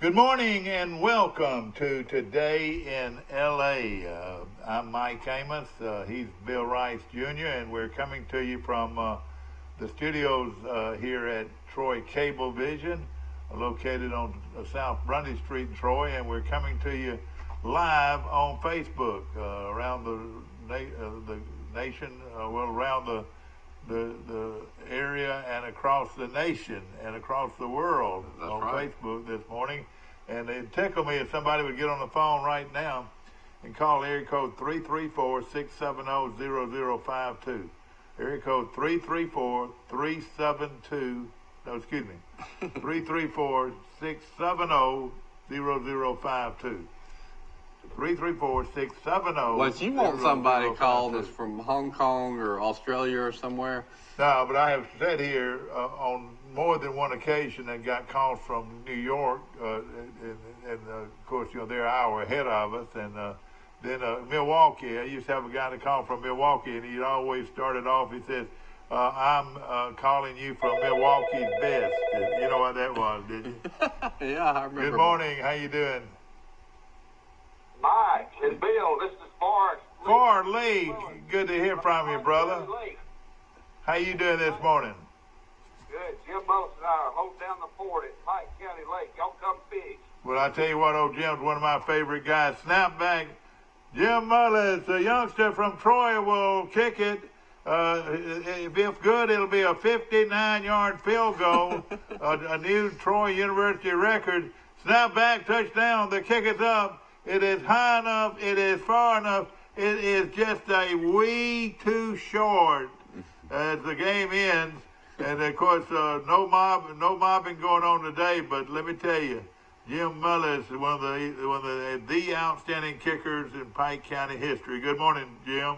Good morning and welcome to Today in L.A. I'm Mike Amos. He's Bill Rice Jr. and we're coming to you from the studios here at Troy Cablevision, located on South Grundy Street in Troy, and we're coming to you live on Facebook around the nation, around the area and across the nation and across the world. That's on right. Facebook this morning. And it'd tickle me if somebody would get on the phone right now and call area code 334-670-0052. Area code 334-670-0052. 334-670. Well, you want somebody calling us from Hong Kong or Australia or somewhere? No, but I have said here on more than one occasion that got calls from New York, and of course, they're an hour ahead of us, and then Milwaukee. I used to have a guy that called from Milwaukee, and he'd always started off, he says, I'm calling you from Milwaukee's best. You know what that was, did you? Yeah, I remember. Good morning. How you doing? Mike, it's Bill. This is Ford. Ford Lee, good to hear from you, brother. How you doing this morning? Good. Jim Mullis and I are holding down the fort at Pike County Lake. Y'all come fish. Well, I tell you what, old Jim's one of my favorite guys. Snapback. Jim Mullis, a youngster from Troy, will kick it. If good, it'll be a 59-yard field goal, a new Troy University record. Snapback, touchdown. The kick is up. It is high enough. It is far enough. It is just a wee too short as the game ends. And of course, no mobbing going on today. But let me tell you, Jim Mullis is one of the outstanding kickers in Pike County history. Good morning, Jim.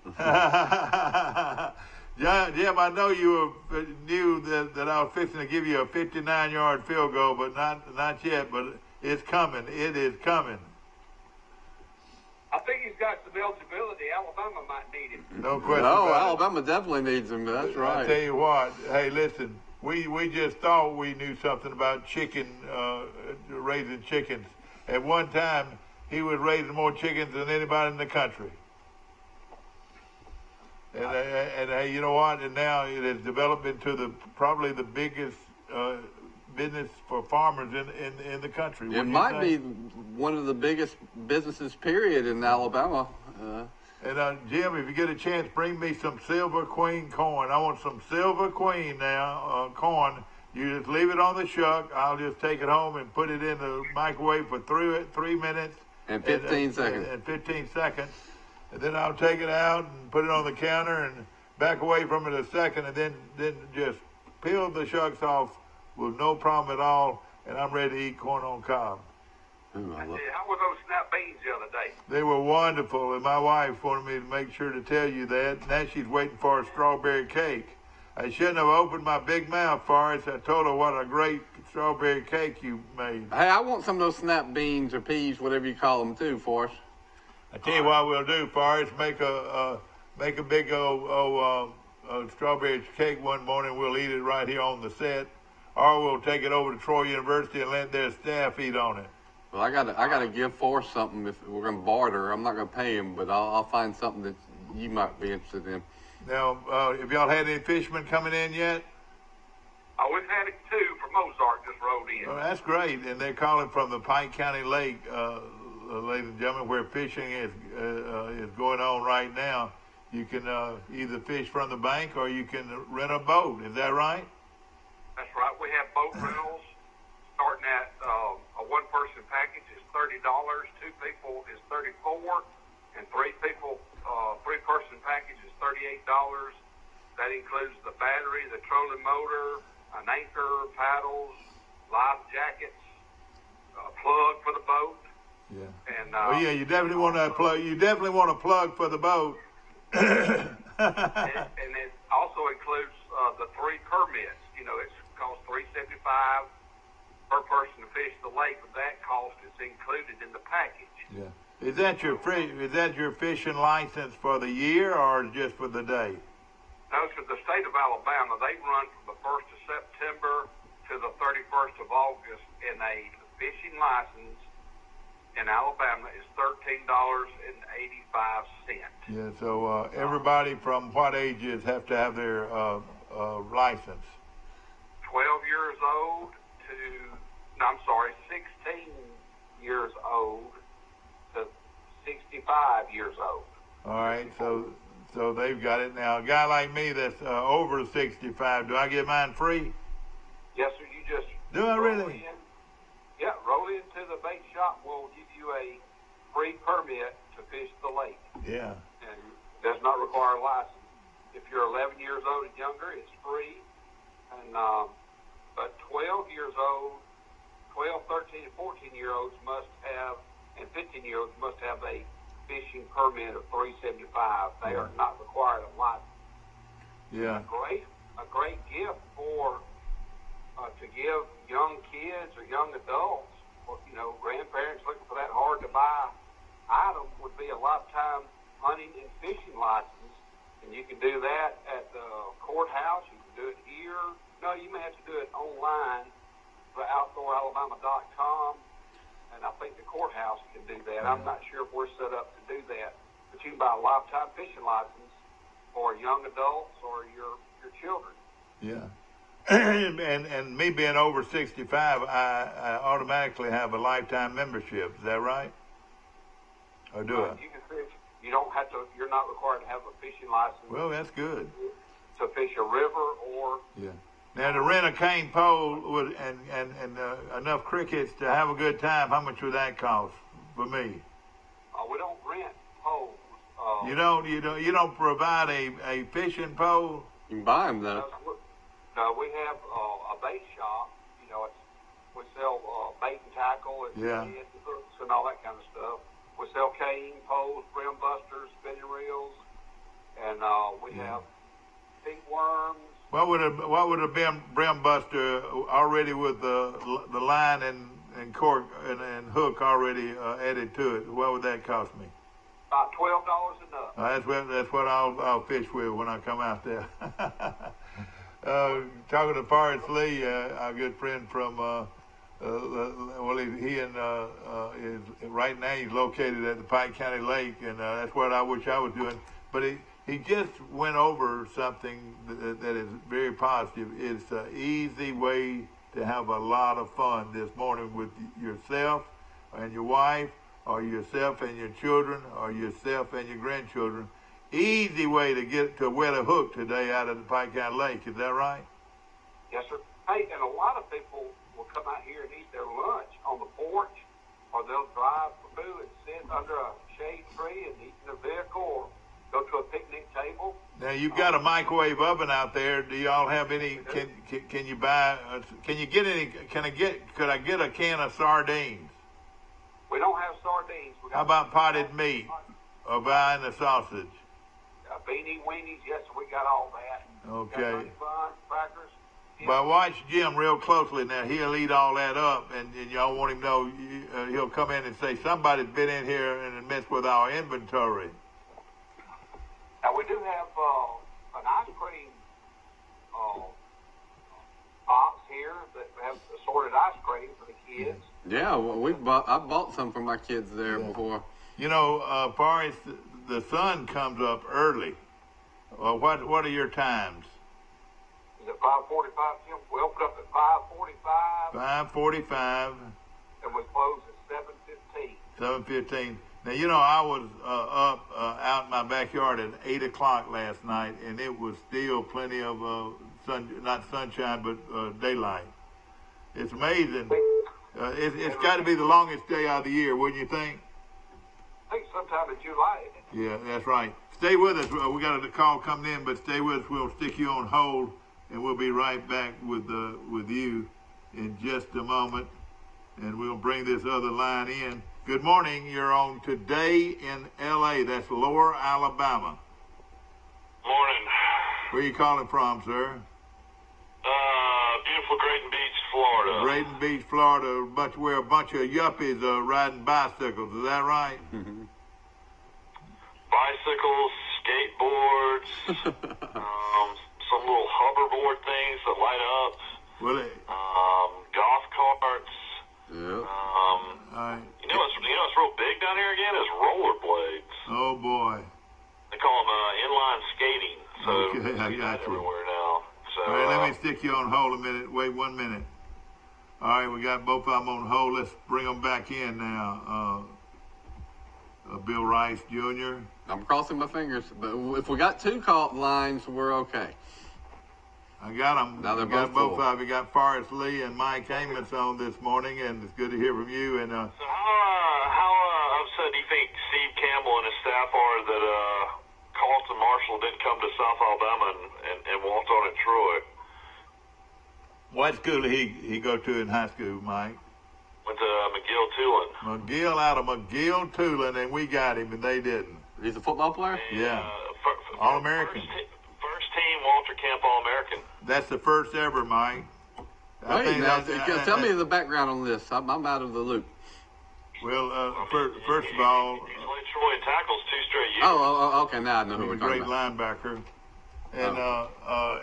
Good Jim, I know you knew that I was fixing to give you a 59-yard field goal, but not yet. But it's coming. It is coming. I think he's got some eligibility. Alabama might need him. No question. No, Alabama definitely needs him. That's right. I tell you what. Hey, listen. We just thought we knew something about raising chickens. At one time, he was raising more chickens than anybody in the country. And hey, you know what? And now it has developed into probably the biggest business for farmers in the country. It might be one of the biggest businesses, period, in Alabama. And Jim, if you get a chance, bring me some Silver Queen corn. I want some Silver Queen now, corn. You just leave it on the shuck. I'll just take it home and put it in the microwave for 3 minutes. And 15 seconds. And 15 seconds. And then I'll take it out and put it on the counter and back away from it a second, and then just peel the shucks off with no problem at all, and I'm ready to eat corn on cob. How were those snap beans the other day? They were wonderful, and my wife wanted me to make sure to tell you that. Now she's waiting for a strawberry cake. I shouldn't have opened my big mouth, Forrest. I told her what a great strawberry cake you made. Hey, I want some of those snap beans or peas, whatever you call them, too, Forrest. I tell you what we'll do, Forrest. Make a big old strawberry cake one morning. We'll eat it right here on the set, or we'll take it over to Troy University and let their staff eat on it. Well, I gotta give Forrest something if we're gonna barter. I'm not gonna pay him, but I'll find something that you might be interested in. Now, have y'all had any fishermen coming in yet? Oh, we've had 2 from Ozark just rolled in. Oh, that's great, and they're calling from the Pike County Lake, ladies and gentlemen, where fishing is going on right now. You can either fish from the bank or you can rent a boat. Is that right? That's right. We have boat rentals starting at a one-person package is $30, 2 people is $34, and 3 people, 3-person package is $38. That includes the battery, the trolling motor, an anchor, paddles, life jackets, a plug for the boat. Yeah. And you definitely want to plug. You definitely want a plug for the boat. and it also includes the 3 permits. It costs $375 per person to fish the lake, but that cost is included in the package. Yeah. Is that your fishing license for the year or just for the day? No, it's for the state of Alabama. They run from the 1st of September to the 31st of August, and a fishing license in Alabama is $13.85. Yeah, so everybody from what ages have to have their license? 12 years old to, no, I'm sorry, 16 years old to 65 years old. All right, so they've got it now. A guy like me that's over 65, do I get mine free? Yes, sir. You just Do I really? Roll into the bait shop. We'll give you a free permit to fish the lake. Yeah. And does not require a license. If you're 11 years old and younger, it's free. And but 12 years old, 12, 13, and 14-year-olds must have, and 15-year-olds must have a fishing permit of $375. They are not required a license. Yeah. A great gift for to give young kids or young adults, or grandparents looking for that hard to buy item, would be a lifetime hunting and fishing license. And you can do that at the courthouse. You can do it here. No, you may have to do it online for outdooralabama.com. And I think the courthouse can do that. I'm not sure if we're set up to do that. But you can buy a lifetime fishing license for young adults or your children. Yeah. and me being over 65, I automatically have a lifetime membership. Is that right? Or do I? You can fish. You don't have to. You're not required to have a fishing license. Well, that's good. To fish a river or. Yeah. Now, to rent a cane pole and enough crickets to have a good time, how much would that cost for me? We don't rent poles. You don't provide a fishing pole? You can buy them though. No, we have a bait shop. We sell bait and tackle and nets and hooks and all that kind of stuff. We sell cane poles, brim busters, spinning reels, and we have pink worms. What would a brim buster already with the line and cork and hook already added to it? What would that cost me? About $12 a nut. That's what I'll fish with when I come out there. Talking to Forrest Lee, our good friend from he and right now he's located at the Pike County Lake, and that's what I wish I was doing. But he just went over something that is very positive. It's an easy way to have a lot of fun this morning with yourself and your wife, or yourself and your children, or yourself and your grandchildren. Easy way to get to wet a hook today out of the Pike County Lake. Is that right? Yes, sir. Hey, and a lot of people will come out here and eat their lunch on the porch, or they'll drive through and sit under a shade tree and eat in a vehicle, or go to a picnic table. Now you've got a microwave oven out there. Do y'all have any? Can you buy? Can you get any? Could I get a can of sardines? We don't have sardines. How about potted meat or buying the sausage? Beanie weenies, yes, we got all that. Okay. Bun, crackers. But watch Jim real closely now. He'll eat all that up, and y'all want him to know. He'll come in and say somebody's been in here and messed with our inventory. Now we do have an ice cream box here that have assorted ice cream for the kids. Yeah, well, I bought some for my kids there before. Forrest, the sun comes up early. What are your times? Is it 5:45? We open up at 5:45. 5:45. And we close at 7:15. 7:15. Now, I was up out in my backyard at 8 o'clock last night, and it was still plenty of not sunshine, but daylight. It's amazing. It's got to be the longest day of the year, wouldn't you think? I think sometime in July. Yeah, that's right. Stay with us. We got a call coming in, but stay with us. We'll stick you on hold, and we'll be right back with you in just a moment. And we'll bring this other line in. Good morning. You're on Today in L.A. That's Lower Alabama. Morning. Where are you calling from, sir? Beautiful Graton Beach, Florida. Graton Beach, Florida. Where a bunch of yuppies are riding bicycles. Is that right? Bicycles, skateboards, some little hoverboard things that light up. Well, Okay, I got you. everywhere now. So, All right, let me stick you on hold a minute. Wait 1 minute. All right, we got both of them on hold. Let's bring them back in now. Bill Rice Jr. I'm crossing my fingers, but if we got two call lines, we're okay. I got them. Now they're We got both both full. of them. We got Forrest Lee and Mike Amos on this morning, and it's good to hear from you. And so how upset do you think Steve Campbell and his staff are that Carlton Marshall didn't come to South Alabama and walked on at Troy? what school did he go to in high school, Mike? Went to McGill Tulane. McGill, out of McGill Tulane, and we got him, and they didn't. He's a football player? Yeah. All-American. First team Walter Camp All-American. That's the first ever, Mike. Wait, now, tell me the background on this. I'm out of the loop. Well, first of all, He's led Troy in tackles 2 straight years. Oh, okay. Now I know who he's we're a talking great about. linebacker,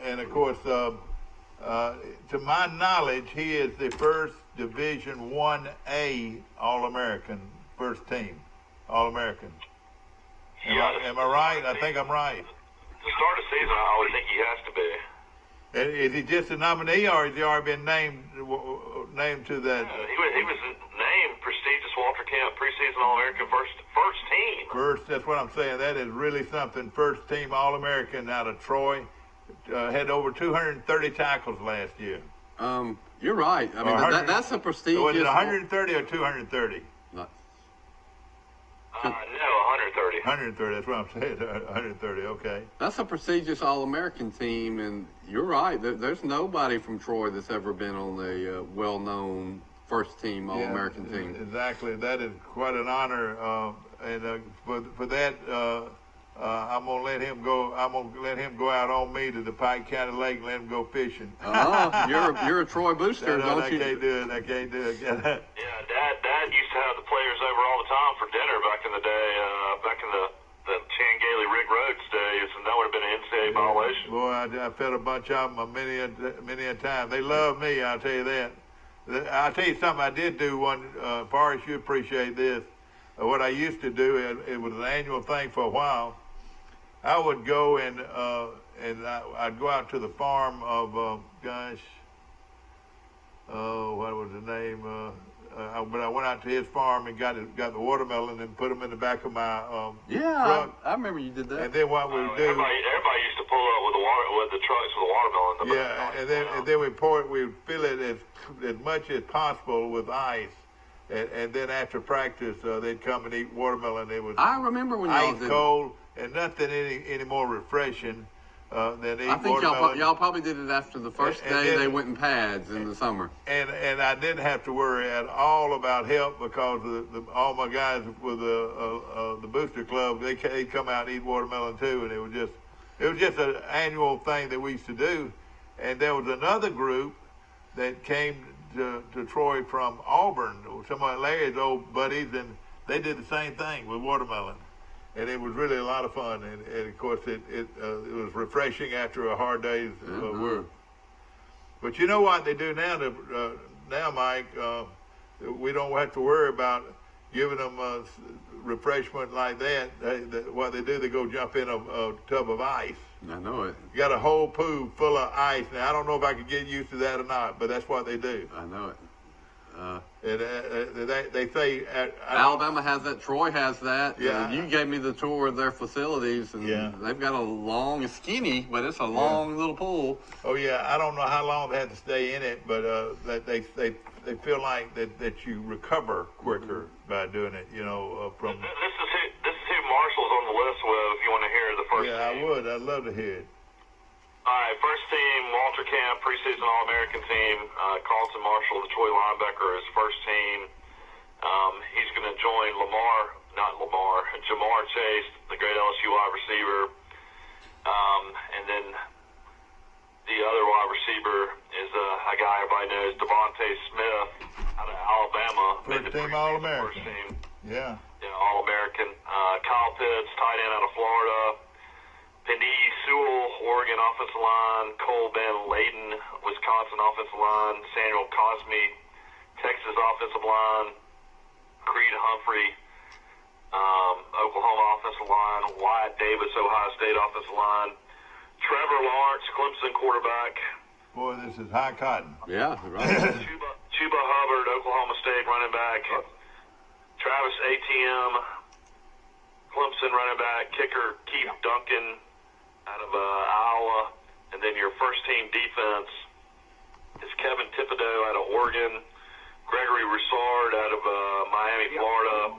and of course, to my knowledge, he is the first Division 1A All-American, first team All-American. Am I right? I think I'm right. To start the season, I would think he has to be. Is he just a nominee, or has he already been named to that? He was named prestigious Walter Camp preseason All-American first team. First, that's what I'm saying. That is really something. First team All-American out of Troy. Had over 230 tackles last year. You're right. I mean, that's a prestigious. So was it 130 or 230? Not- No, 130. 130. That's what I'm saying. 130. Okay. That's a prestigious All-American team, and you're right. There's nobody from Troy that's ever been on a well-known first-team All-American team. Exactly. That is quite an honor, and for that. I'm gonna let him go. I'm gonna let him go out on me to the Pike County Lake and let him go fishing. You're a Troy booster, No, don't you? I can't do it. I can't do it. Yeah, Dad used to have the players over all the time for dinner back in the day, back in the Chan Gailey Rick Rhodes days, and that would have been an NCAA violation. Boy, I fed a bunch of them many a time. They love me. I'll tell you that. I'll tell you something. I did do one. Forrest, you appreciate this. What I used to do, it was an annual thing for a while. I would go and I'd go out to the farm of what was the name? But I went out to his farm and got the watermelon and put them in the back of my truck. I remember you did that. And then what we would do? Everybody used to pull up with the trucks with the watermelon in the back. And then we pour it. We would fill it as much as possible with ice. And then after practice, they'd come and eat watermelon. It was I remember when y'all ice did cold. And nothing any more refreshing than eating I think watermelon. y'all probably did it after the first And day then- they went in pads in the summer. And I didn't have to worry at all about help because all my guys with the booster club they'd come out and eat watermelon too, and it was just an annual thing that we used to do. And there was another group that came to Troy from Auburn, some of Larry's old buddies, and they did the same thing with watermelon. And it was really a lot of fun, and of course it was refreshing after a hard day's work. But you know what they do now? Now, Mike, we don't have to worry about giving them refreshment like that. What they do, they go jump in a tub of ice. I know it. You got a whole pool full of ice. Now I don't know if I could get used to that or not, but that's what they do. I know it. And they say Alabama has that. Troy has that. Yeah. You gave me the tour of their facilities, and they've got a long, skinny, but it's a long little pool. Oh yeah, I don't know how long they have to stay in it, but they feel like that you recover quicker by doing it. You know, from. This is who Marshall's on the list with. If you want to hear the first. Yeah, I would. I'd love to hear it. All right, first team, Walter Camp, preseason All-American team. Carlton Marshall, the Troy linebacker, is first team. He's going to join Jamar Chase, the great LSU wide receiver. And then the other wide receiver is a guy everybody knows, Devontae Smith out of Alabama. First team All-American. First team. Yeah. All-American. Kyle Pitts, tight end out of Florida. Penny Sewell, Oregon offensive line. Cole Van Layden, Wisconsin offensive line. Samuel Cosme, Texas offensive line. Creed Humphrey, Oklahoma offensive line. Wyatt Davis, Ohio State offensive line. Trevor Lawrence, Clemson quarterback. Boy, this is high cotton. Yeah, right. Chuba Hubbard, Oklahoma State running back. Travis ATM, Clemson running back. Kicker Keith Duncan out of Iowa. And then your first team defense is Kevin Thibodeau out of Oregon. Gregory Roussard out of Miami, Florida.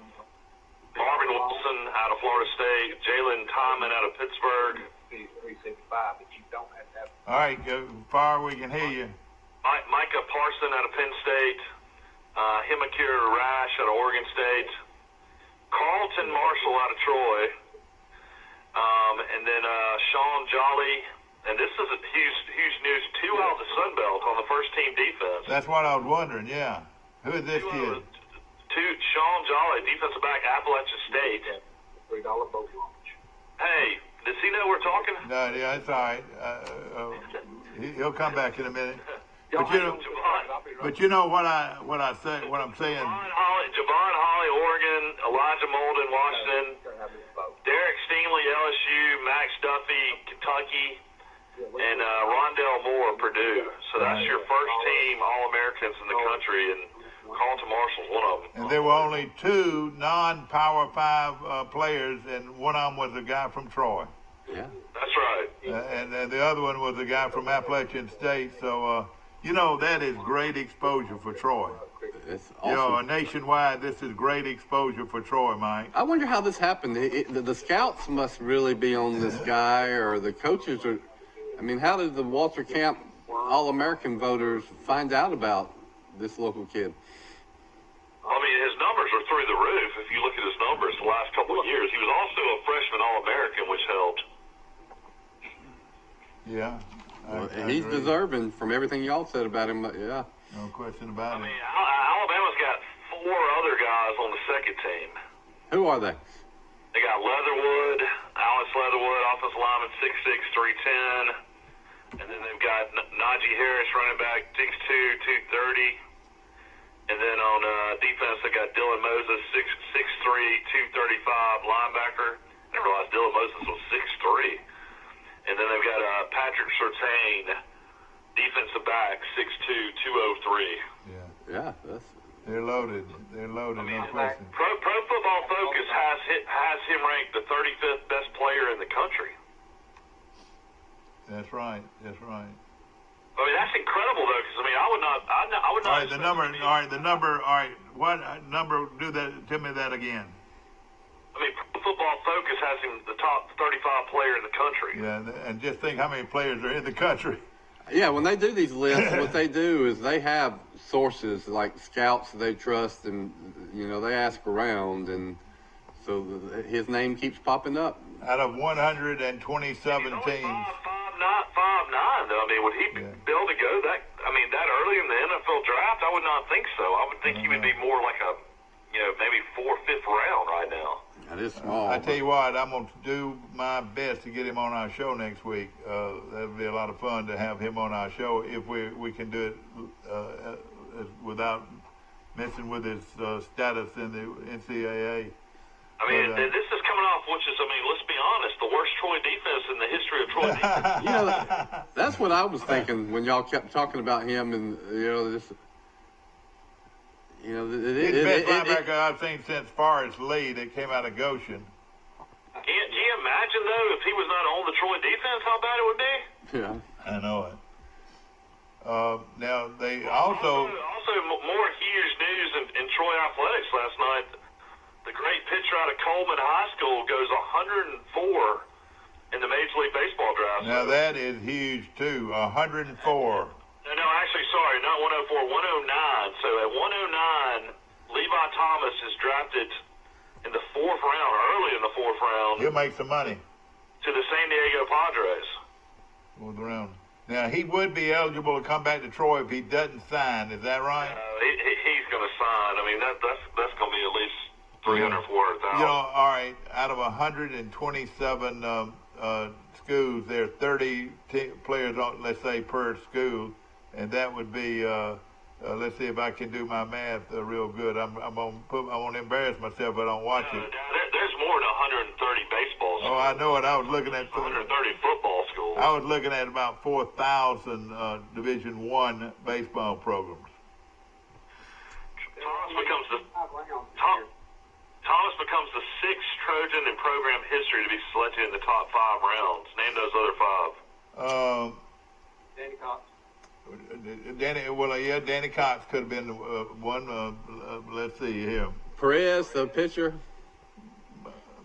Marvin Wilson out of Florida State. Jalen Tymon out of Pittsburgh. 375, but you don't have to have. All right, go far we can hear you. Micah Parson out of Penn State. Himakir Rash out of Oregon State. Carlton Marshall out of Troy. And then Sean Jolly. And this is a huge news. Two out of the Sun Belt on the first team defense. That's what I was wondering, yeah. Who is this kid? Sean Jolly, defensive back, Appalachian State. $3 boat launch. Hey, does he know we're talking? No, yeah, it's all right. He'll come back in a minute. But you know what I'm saying. Javon Holly, Oregon. Elijah Molden, Washington. Derek Stingley, LSU. Max Duffy, Kentucky. And Rondell Moore, Purdue. So that's your first team All-Americans in the country, and Carlton Marshall's one of them. And there were only two non-Power 5 players, and one of them was a guy from Troy. Yeah. That's right. And the other one was a guy from Appalachian State. So, that is great exposure for Troy. It's awesome. Nationwide, this is great exposure for Troy, Mike. I wonder how this happened. The scouts must really be on this guy, or the coaches are. I mean, how did the Walter Camp All-American voters find out about this local kid? I mean, his numbers are through the roof. If you look at his numbers the last couple of years, he was also a freshman All-American, which helped. Yeah. He's deserving from everything y'all said about him. Yeah. No question about it. I mean, Alabama's got 4 other guys on the second team. Who are they? They got Leatherwood, Alex Leatherwood, offensive lineman, 6'6", 310. And then they've got Najee Harris, running back, 6'2", 230. And then on defense, they got Dylan Moses, 6'3", 235, linebacker. I didn't realize Dylan Moses was 6'3". And then they've got Patrick Surtain, defensive back, 6'2", 203. Yeah. Yeah, They're loaded. No question. Pro Football Focus has him ranked the 35th best player in the country. That's right. I mean, that's incredible, though, because I would not. All right, the number. All right, what number? Do that. Tell me that again. I mean, Pro Football Focus has him the top 35 player in the country. Yeah, and just think how many players are in the country. Yeah, when they do these lists, what they do is they have sources like scouts they trust, and they ask around, and so his name keeps popping up. Out of 127 teams. 5'9", though. I mean, would he be able to go that early in the NFL draft? I would not think so. I would think he would be more like a, maybe 4th, 5th round right now. That is small. I tell you what, I'm going to do my best to get him on our show next week. That would be a lot of fun to have him on our show if we can do it without messing with his status in the NCAA. I mean, this is coming off, which is, let's be honest, the worst Troy defense in the history of Troy defense. That's what I was thinking when y'all kept talking about him, and this. He's the best linebacker I've seen since Forrest Lee that came out of Goshen. Can you imagine, though, if he was not on the Troy defense, how bad it would be? Yeah. I know it. Now, they also more huge news in Troy athletics last night. The great pitcher out of Coleman High School goes 104 in the Major League Baseball draft. Now, that is huge, too. 104. No, actually, sorry, not 104, 109. So at 109, Levi Thomas is drafted in the 4th round, early in the 4th round. He'll make some money. To the San Diego Padres. 4th round. Now, he would be eligible to come back to Troy if he doesn't sign. Is that right? He's going to sign. I mean, that's going to be at least 300, 400,000. All right, out of 127 schools, there are 30 players, let's say, per school. And that would be, let's see if I can do my math real good. I won't embarrass myself if I don't watch it. There's more than 130 baseball schools. Oh, I know it. I was looking at 130 football schools. I was looking at about 4,000 Division I baseball programs. Thomas becomes the sixth Trojan in program history to be selected in the top 5 rounds. Name those other 5. Danny Cox. Danny Cox could have been one. Let's see here. Perez, the pitcher.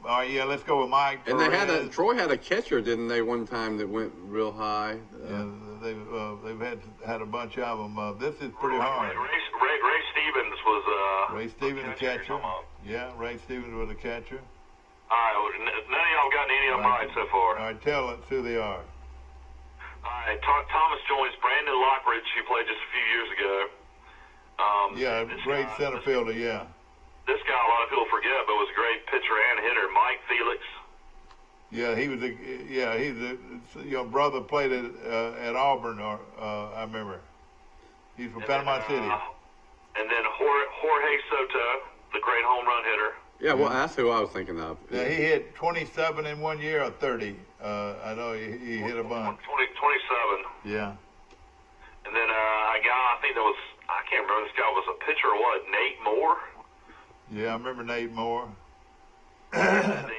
All right, yeah, let's go with Mike. And Perez. Troy had a catcher, didn't they, one time that went real high? They've had a bunch of them. This is pretty hard. Ray Stevens was Ray Stevens, the catcher. Yeah, Ray Stevens was the catcher. All right, well, none of y'all gotten any of them right so far. All right, tell us who they are. All right, Thomas joins Brandon Lockridge, who played just a few years ago. Great center fielder, yeah. This guy, a lot of people forget, but was a great pitcher and hitter, Mike Felix. Yeah, your brother played at Auburn, I remember. He's from Panama City. And then Jorge Soto, the great home run hitter. Yeah, well, that's who I was thinking of. Yeah, he hit 27 in 1 year or 30. I know he hit a bunch. 27. Yeah. And then a guy, I can't remember this guy was a pitcher or what, Nate Moore? Yeah, I remember Nate Moore. and then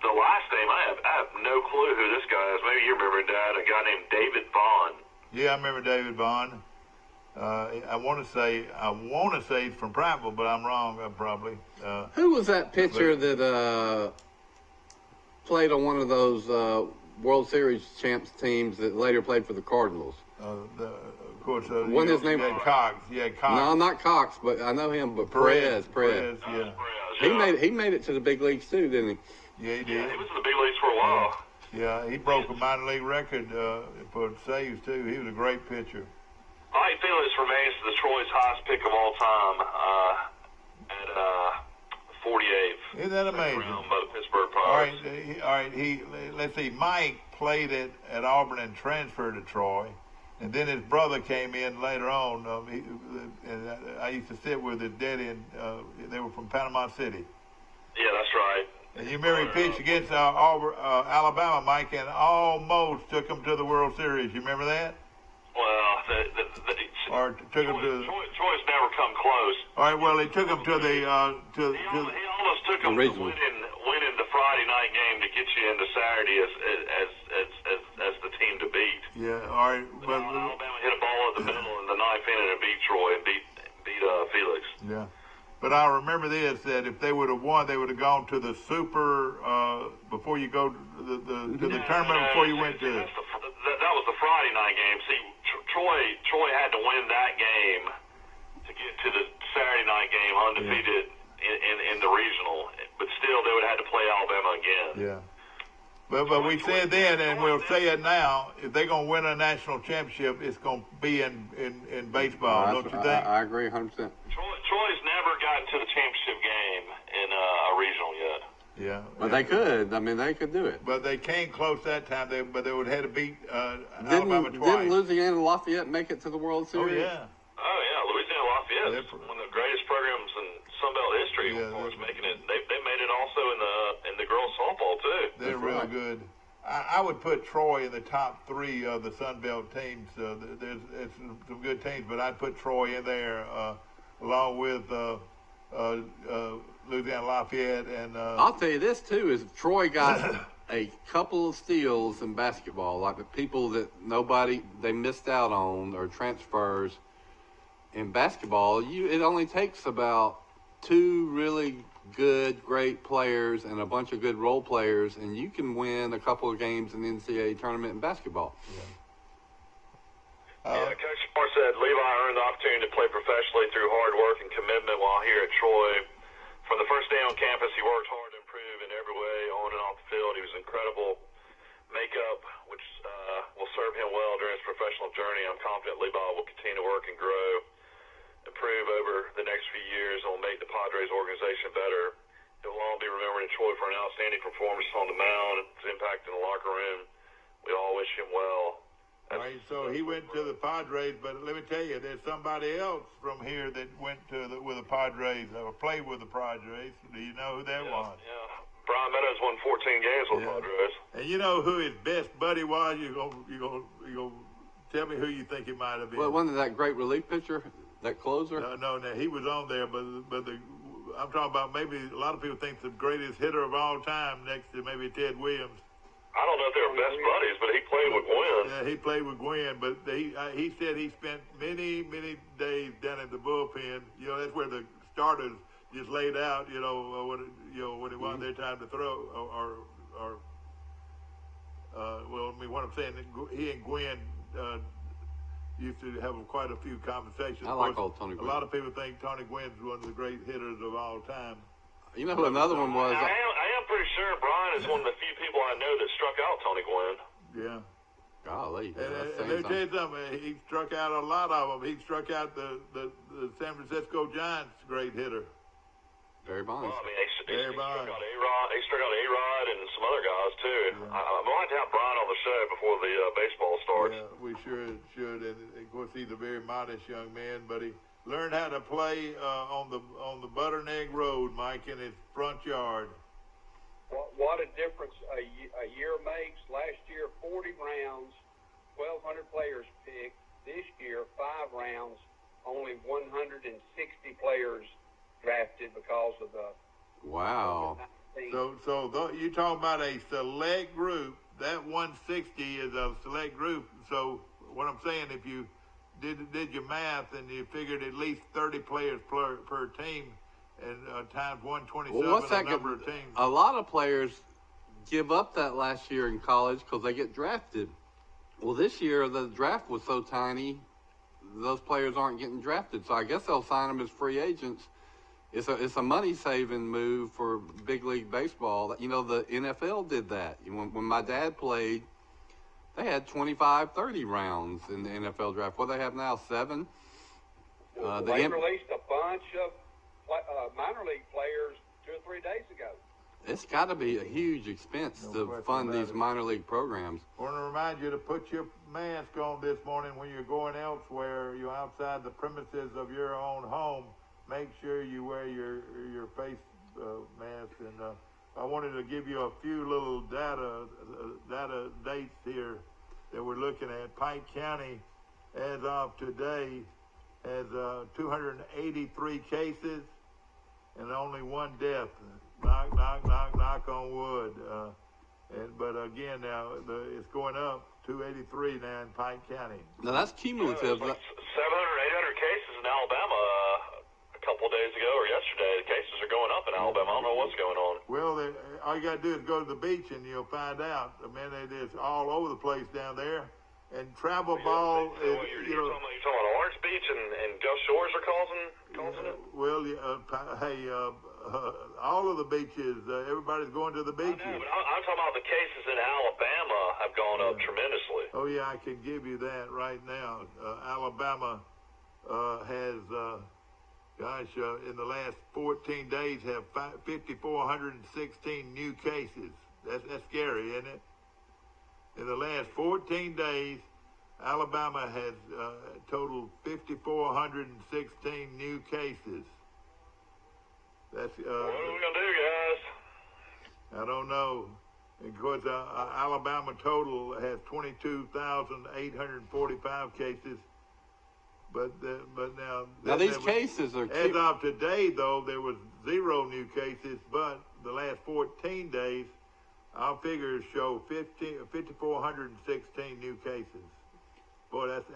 the last name, I have no clue who this guy is. Maybe you remember, Dad, a guy named David Vaughn. Yeah, I remember David Vaughn. I want to say he's from Prattville, but I'm wrong, probably. Who was that pitcher that played on one of those World Series champs teams that later played for the Cardinals? Of course, what his name? Cox. Yeah, Cox. No, not Cox, but I know him. But Perez. Yeah. He made it to the big leagues too, didn't he? Yeah, he did. Yeah, he was in the big leagues for a while. Yeah, he broke a minor league record for saves too. He was a great pitcher. Mike Felix remains the Troy's highest pick of all time at 48th. Isn't that amazing? By the Pittsburgh Pirates. All right. Let's see. Mike played at Auburn and transferred to Troy, and then his brother came in later on. And I used to sit with his daddy, and they were from Panama City. Yeah, that's right. And you remember he pitched against Alabama, Mike, and almost took them to the World Series. You remember that? Well, or took him to. Troy's never come close. All right. Well, he took him to the. He almost took him to winning the Friday night game to get you into Saturday as the team to beat. Yeah. All right. But Alabama hit a ball at the middle in the ninth inning and beat Troy and beat Felix. Yeah. But I remember this, that if they would have won, they would have gone to the Super before you go to the tournament before you went to. That was the Friday night game. See, Troy had to win that game to get to the Saturday night game undefeated in the regional. But still, they would have had to play Alabama again. Yeah. But we said then, and we'll say it now, if they're going to win a national championship, it's going to be in baseball, don't you think? I agree 100%. Troy's never gotten to the championship game in a regional yet. Yeah. But they could. I mean, they could do it. But they came close that time, but they would have had to beat Alabama twice. Didn't Louisiana Lafayette make it to the World Series? Oh, yeah. Louisiana Lafayette is one of the greatest programs in Sunbelt history. Making it. They made it also in the girls softball too. They're really good. I would put Troy in the top 3 of the Sunbelt teams. There's some good teams, but I'd put Troy in there along with Louisiana Lafayette and. I'll tell you this too: is Troy got a couple of steals in basketball, like the people that they missed out on or transfers. In basketball, it only takes about 2 really good, great players and a bunch of good role players, and you can win a couple of games in the NCAA tournament in basketball. Coach Moore said Levi earned the opportunity to play professionally through hard work and commitment while here at Troy. From the first day on campus, he worked hard to improve in every way, on and off the field. He was incredible makeup, which will serve him well during his professional journey. I'm confident Levi will continue to work and grow, improve over the next few years, and will make the Padres organization better. He will long be remembered in Troy for an outstanding performance on the mound, his impact in the locker room. We all wish him well. All right, so he went to the Padres, but let me tell you, there's somebody else from here that went with the Padres or played with the Padres. Do you know who that was? Yeah, Brian Meadows won 14 games with Padres. And you know who his best buddy was? You gonna tell me who you think it might have been? Well, wasn't that great relief pitcher, that closer? No, he was on there, but I'm talking about maybe a lot of people think the greatest hitter of all time, next to maybe Ted Williams. I don't know if they were best buddies, but he played with Gwen. Yeah, he played with Gwen, but he said he spent many days down at the bullpen. You know, that's where the starters just laid out. When it wasn't their time to throw, what I'm saying, he and Gwen used to have quite a few conversations. I like old Tony Gwynn. A lot of people think Tony Gwynn's one of the great hitters of all time. You know who another one was? I am pretty sure Brian is one of the few people I know that struck out Tony Gwynn. Yeah. Golly. And let me tell you something. He struck out a lot of them. He struck out the San Francisco Giants' great hitter. Barry Bonds. Well, I mean, he struck out A-Rod and some other guys, too. Yeah. I'm going to have Brian on the show before the baseball starts. Yeah, we sure should. And, of course, he's a very modest young man, but he learned how to play on the Butternegg Road, Mike, in his front yard. What a difference a year makes. Last year, 40 rounds, 1,200 players picked. This year, 5 rounds, only 160 players drafted because of the. Wow. So you talk about a select group. That 160 is a select group. So what I'm saying, if you did your math and you figured at least 30 players per team, and times 127 the number of teams. A lot of players give up that last year in college because they get drafted. Well, this year the draft was so tiny, those players aren't getting drafted. So I guess they'll sign them as free agents. It's a money-saving move for big league baseball. You know, the NFL did that. When my dad played, they had 25, 30 rounds in the NFL draft. What do they have now, 7? They released a bunch of minor league players 2 or 3 days ago. It's got to be a huge expense to fund these minor league programs. I want to remind you to put your mask on this morning when you're going elsewhere. You're outside the premises of your own home. Make sure you wear your face mask. And I wanted to give you a few little data dates here that we're looking at. Pike County, as of today, has 283 cases and only 1 death. Knock on wood. But again, now it's going up. 283 now in Pike County. Now that's cumulative. Like 700, 800 cases in Alabama a couple of days ago or yesterday. The cases are going up in Alabama. I don't know what's going on. Well, all you got to do is go to the beach and you'll find out. I mean, it is all over the place down there. And travel ball is, you're talking about Orange Beach and Gulf Shores are causing it? Well, all of the beaches, everybody's going to the beaches. I know, but I'm talking about the cases in Alabama have gone up tremendously. Oh, yeah, I can give you that right now. Alabama has, in the last 14 days have 5,416 new cases. That's scary, isn't it? In the last 14 days, Alabama has totaled 5,416 new cases. That's what are we gonna do, guys? I don't know. Of course, Alabama total has 22,845 cases. But now these cases are. As of today, though, there was 0 new cases. But the last 14 days, our figures show 5,416 new cases. Boy, that's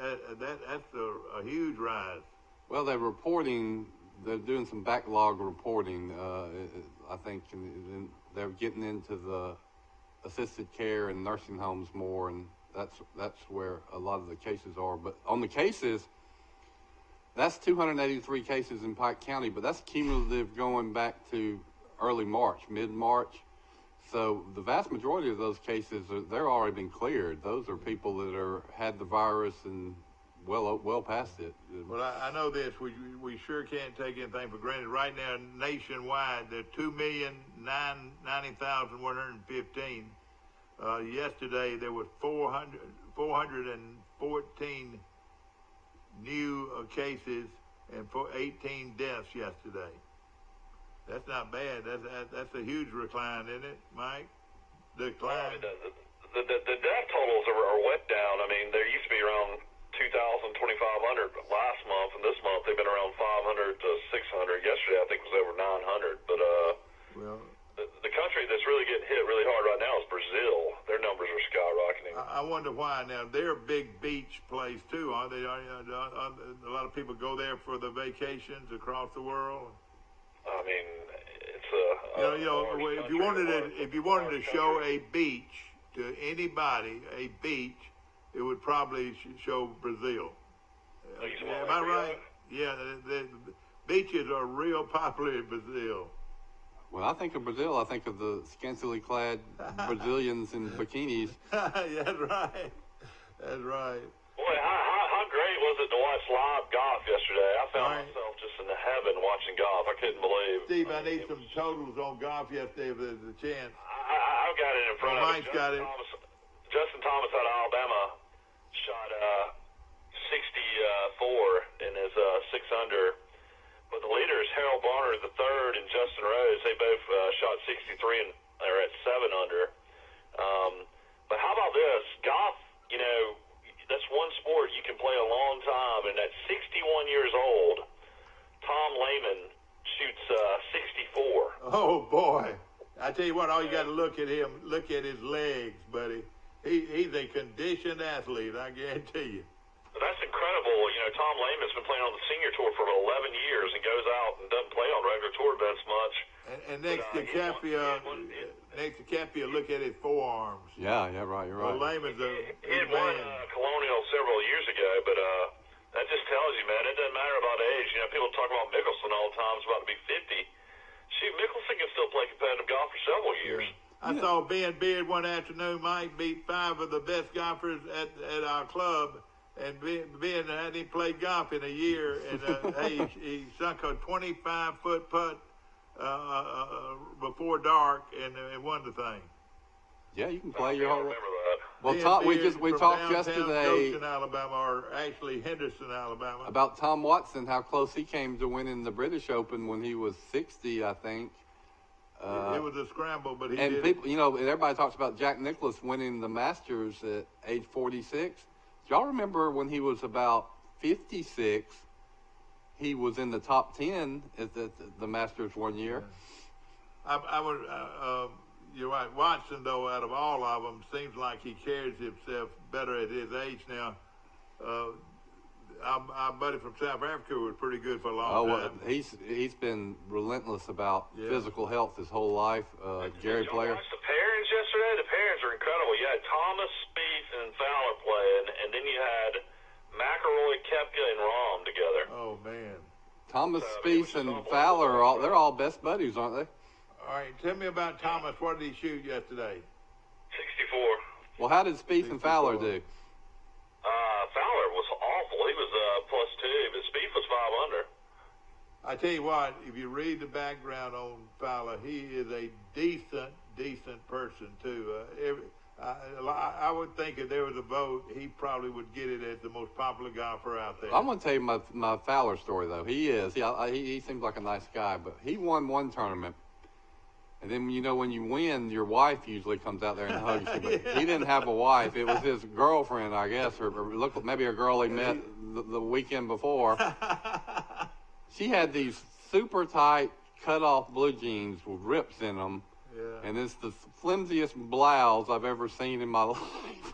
a huge rise. Well, they're doing some backlog reporting, I think, and they're getting into the assisted care and nursing homes more, and that's where a lot of the cases are. But on the cases, that's 283 cases in Pike County, but that's cumulative going back to early March, mid-March. So the vast majority of those cases, they're already been cleared. Those are people that had the virus and well past it. Well, I know this. We sure can't take anything for granted. Right now, nationwide, there are 2,090,115. Yesterday, there was 414 new cases and 18 deaths yesterday. That's not bad. That's a huge recline, isn't it, Mike? Decline. The draft totals are went down. I mean, there used to be around 2,000, 2,500 last month, and this month they've been around 500 to 600. Yesterday, I think was over 900. But well, the country that's really getting hit really hard right now is Brazil. Their numbers are skyrocketing. I wonder why. Now they're a big beach place too, aren't they? A lot of people go there for the vacations across the world. I mean, it's if you wanted to show a beach to anybody, a beach, it would probably show Brazil. Am I right? Yeah, the beaches are real popular in Brazil. When I think of Brazil, I think of the scantily clad Brazilians in bikinis. Yeah, that's right. That's right. Boy, how great was it to watch live golf yesterday? I found myself just in heaven watching golf. I couldn't believe. Steve, I need some totals on golf yesterday if there's a chance. I've got it in front of me. Mike's got it. Justin Thomas out of Alabama shot 64 in his 6 under. But the leaders, Harold Barner the third and Justin Rose, they both shot 63 and are at 7 under. But how about this? Golf, that's one sport you can play a long time. And at 61 years old, Tom Lehman shoots 64. Oh, boy. I tell you what, all you got to look at him, look at his legs, buddy. He's a conditioned athlete, I guarantee you. That's incredible. Tom Lehman's been playing on the senior tour for 11 years and goes out and doesn't play on regular tour events much. And next to Capia, look at his forearms. Yeah, right, you're right. Well, Lehman's he had won Colonial several years ago, but that just tells you, man, it doesn't matter about age. People talk about Mickelson all the time. He's about to be 50. Shoot, Mickelson can still play competitive golf for several years. I saw Ben Beard one afternoon. Mike beat 5 of the best golfers at our club. And Ben hadn't played golf in a year, and he sunk a 25-foot putt before dark and won the thing. Yeah, you can play your whole. Remember that. Well, we talked yesterday. Dothan, Alabama, or actually Henderson, Alabama, about Tom Watson, how close he came to winning the British Open when he was 60, I think. It was a scramble, but he and did people, everybody talks about Jack Nicklaus winning the Masters at age 46. Y'all remember when he was about 56, he was in the top 10 at the Masters one year? Yeah. You're right. Watson, though, out of all of them, seems like he carries himself better at his age now. Our buddy from South Africa was pretty good for a long time. He's been relentless about physical health his whole life. Gary Did Player. you watch the pairings yesterday? The pairings are incredible. You had Thomas, Spieth, and Fowler playing, and then you had McIlroy, Koepka, and Rahm together. Oh, man. Thomas, Spieth, and Fowler, they're all best buddies, aren't they? All right, tell me about Thomas. What did he shoot yesterday? 64. Well, how did Spieth and Fowler do? Fowler was awful. He was +2, but Spieth was 5 under. I tell you what, if you read the background on Fowler, he is a decent person, too. I would think if there was a vote, he probably would get it as the most popular golfer out there. I'm going to tell you my Fowler story, though. He seems like a nice guy, but he won one tournament. And then, when you win, your wife usually comes out there and hugs you. But he didn't have a wife. It was his girlfriend, I guess, or maybe a girl he met the weekend before. She had these super tight, cut-off blue jeans with rips in them. Yeah. And it's the flimsiest blouse I've ever seen in my life.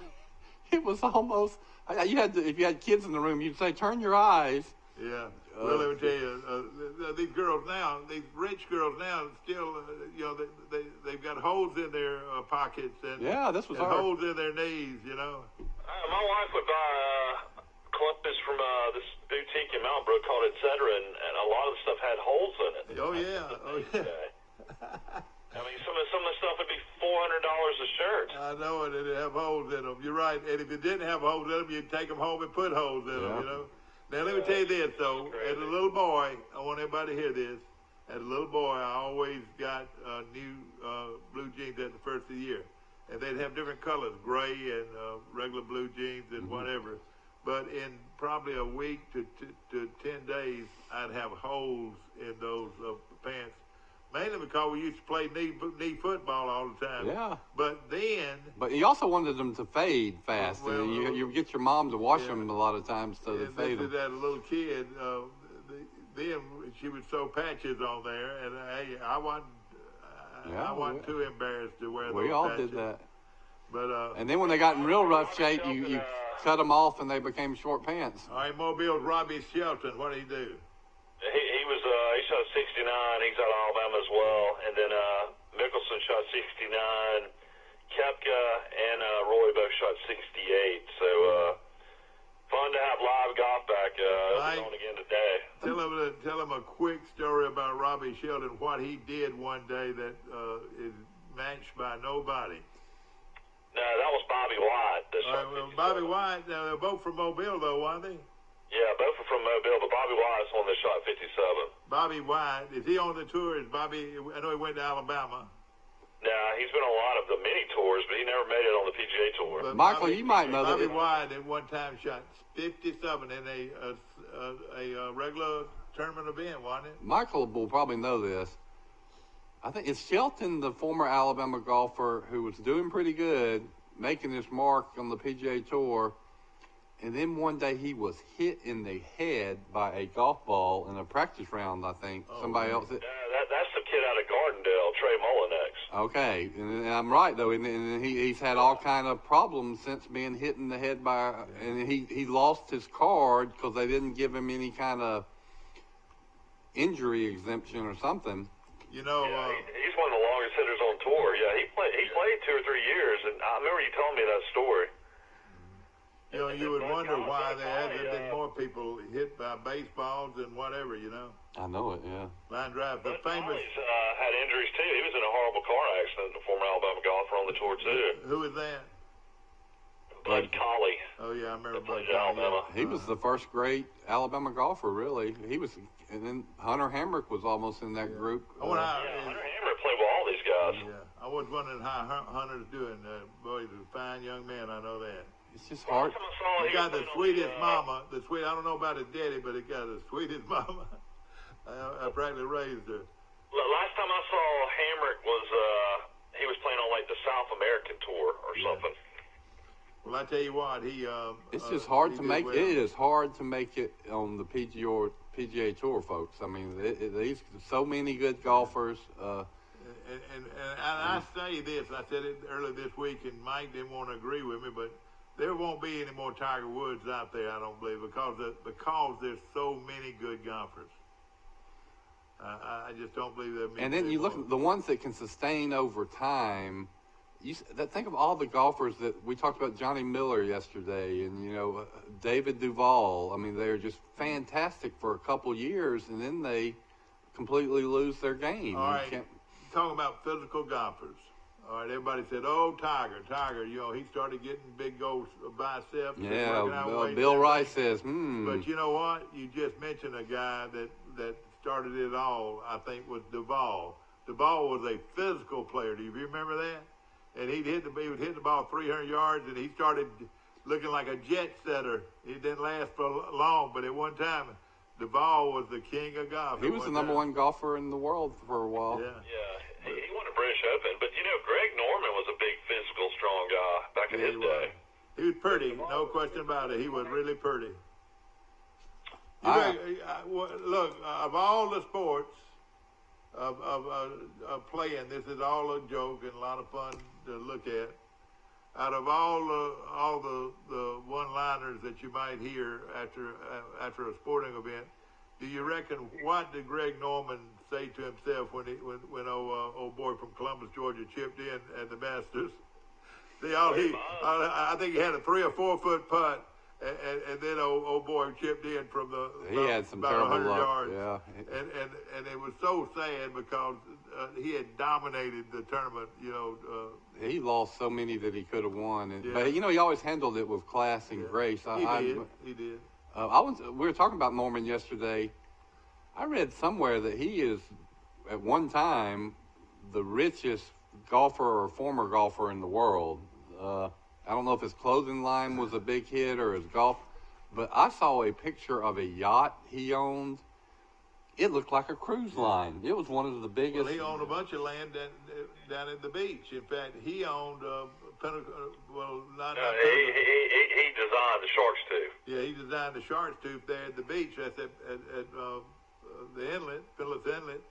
It was almost, if you had kids in the room, you'd say, turn your eyes. Yeah. Well, let me tell you, these girls now, these rich girls now, still, they've got holes in their pockets and this was holes in their knees, My wife would buy clothes from this boutique in Mountain Brook called Et Cetera, and a lot of the stuff had holes in it. Oh, yeah. I mean, some of the stuff would be $400 a shirt. I know it. It'd have holes in them. You're right. And if it didn't have holes in them, you'd take them home and put holes in them, Now, let me tell you this, though. As a little boy, I want everybody to hear this. As a little boy, I always got new blue jeans at the first of the year. And they'd have different colors, gray and regular blue jeans and whatever. But in probably a week to 10 days, I'd have holes in those pants. mainly because we used to play knee football all the time. Yeah. But then. But you also wanted them to fade fast. Well, you get your mom to wash them a lot of times so they fade them. That little kid, then she would sew patches on there, and hey, I wasn't too embarrassed to wear those patches. We all did that. But and then when they got in real rough shape, you cut them off and they became short pants. All right, Mobile's Robbie Shelton. What did he do? He shot 69. He's out of Alabama as well. And then Mickelson shot 69. Koepka and Roy both shot 68. So fun to have live golf back on again today. Tell him a quick story about Robbie Shelton. What he did one day that is matched by nobody. No, that was Bobby White. Bobby White. They're both from Mobile, though, weren't they? Yeah, both are from Mobile, but Bobby White's the one that shot 57. Bobby White, is he on the tour? Is Bobby? I know he went to Alabama. Nah, he's been on a lot of the mini tours, but he never made it on the PGA Tour. But Michael, you might know Bobby that. White at one time shot 57 in a regular tournament event, wasn't it? Michael will probably know this. I think it's Shelton, the former Alabama golfer who was doing pretty good, making his mark on the PGA Tour, and then one day he was hit in the head by a golf ball in a practice round, I think. Somebody else. That's the kid out of Gardendale, Trey Mullinex. Okay, and I'm right, though, and he's had all kind of problems since being hit in the head by, and he lost his card because they didn't give him any kind of injury exemption or something. You know, he's one of the longest hitters on tour. Yeah, he played 2 or 3 years, and I remember you telling me that story. You know, you would wonder why there hasn't been more people hit by baseballs and whatever. You know. I know it, yeah. Line drive, the famous. He's had injuries too. He was in a horrible car accident. The former Alabama golfer on the tour too. Who is that? Bud Colley. Oh yeah, I remember Bud Alabama. He was the first great Alabama golfer, really. He was, and then Hunter Hamrick was almost in that group. Hunter Hamrick played with all these guys. Yeah, I was wondering how Hunter's doing. Boy, he's a fine young man. I know that. It's just hard. He got the sweetest mama. I don't know about his daddy, but he got the sweetest mama. I practically raised her. Last time I saw Hamrick was he was playing on like the South American tour or something. Well, I tell you what, it's just hard to make. Well. It is hard to make it on the PGA Tour, folks. I mean, these so many good golfers. And I say this. I said it earlier this week, and Mike didn't want to agree with me, but there won't be any more Tiger Woods out there, I don't believe, because there's so many good golfers. I just don't believe there. And then you look at the ones that can sustain over time. Think of all the golfers that we talked about. Johnny Miller yesterday, and David Duval. I mean, they're just fantastic for a couple years, and then they completely lose their game. All right, talking about physical golfers. All right, everybody said, "Oh, Tiger, he started getting big gold biceps." Yeah, Bill Rice says, But you know what? You just mentioned a guy that started it all. I think was Duval. Duval was a physical player. Do you remember that? And he would hit the ball 300 yards, and he started looking like a jet setter. He didn't last for long, but at one time, Duval was the king of golf. He was the number one golfer in the world for a while. Yeah. He won a British Open, but Greg Norman was a big physical, strong guy back in his day. He was pretty, no question about it. He was really pretty. Look, of all the sports of playing, this is all a joke and a lot of fun to look at. Out of all the one-liners that you might hear after a sporting event, do you reckon what did Greg Norman say to himself when old boy from Columbus, Georgia, chipped in at the Masters? I think he had a 3 or 4 foot putt, and then old boy chipped in from he had some about terrible 100 luck. yards. Yeah. And it was so sad because he had dominated the tournament. He lost so many that he could have won, but he always handled it with class and grace. He did. We were talking about Norman yesterday. I read somewhere that he is, at one time, the richest golfer or former golfer in the world. I don't know if his clothing line was a big hit or his golf, but I saw a picture of a yacht he owned, It looked like a cruise line. It was one of the biggest. Well, he owned a bunch of land down at the beach. In fact, he owned not he designed the Shark's Tooth. Yeah, he designed the Shark's Tooth there at the beach. That's at the inlet, Phillips Inlet,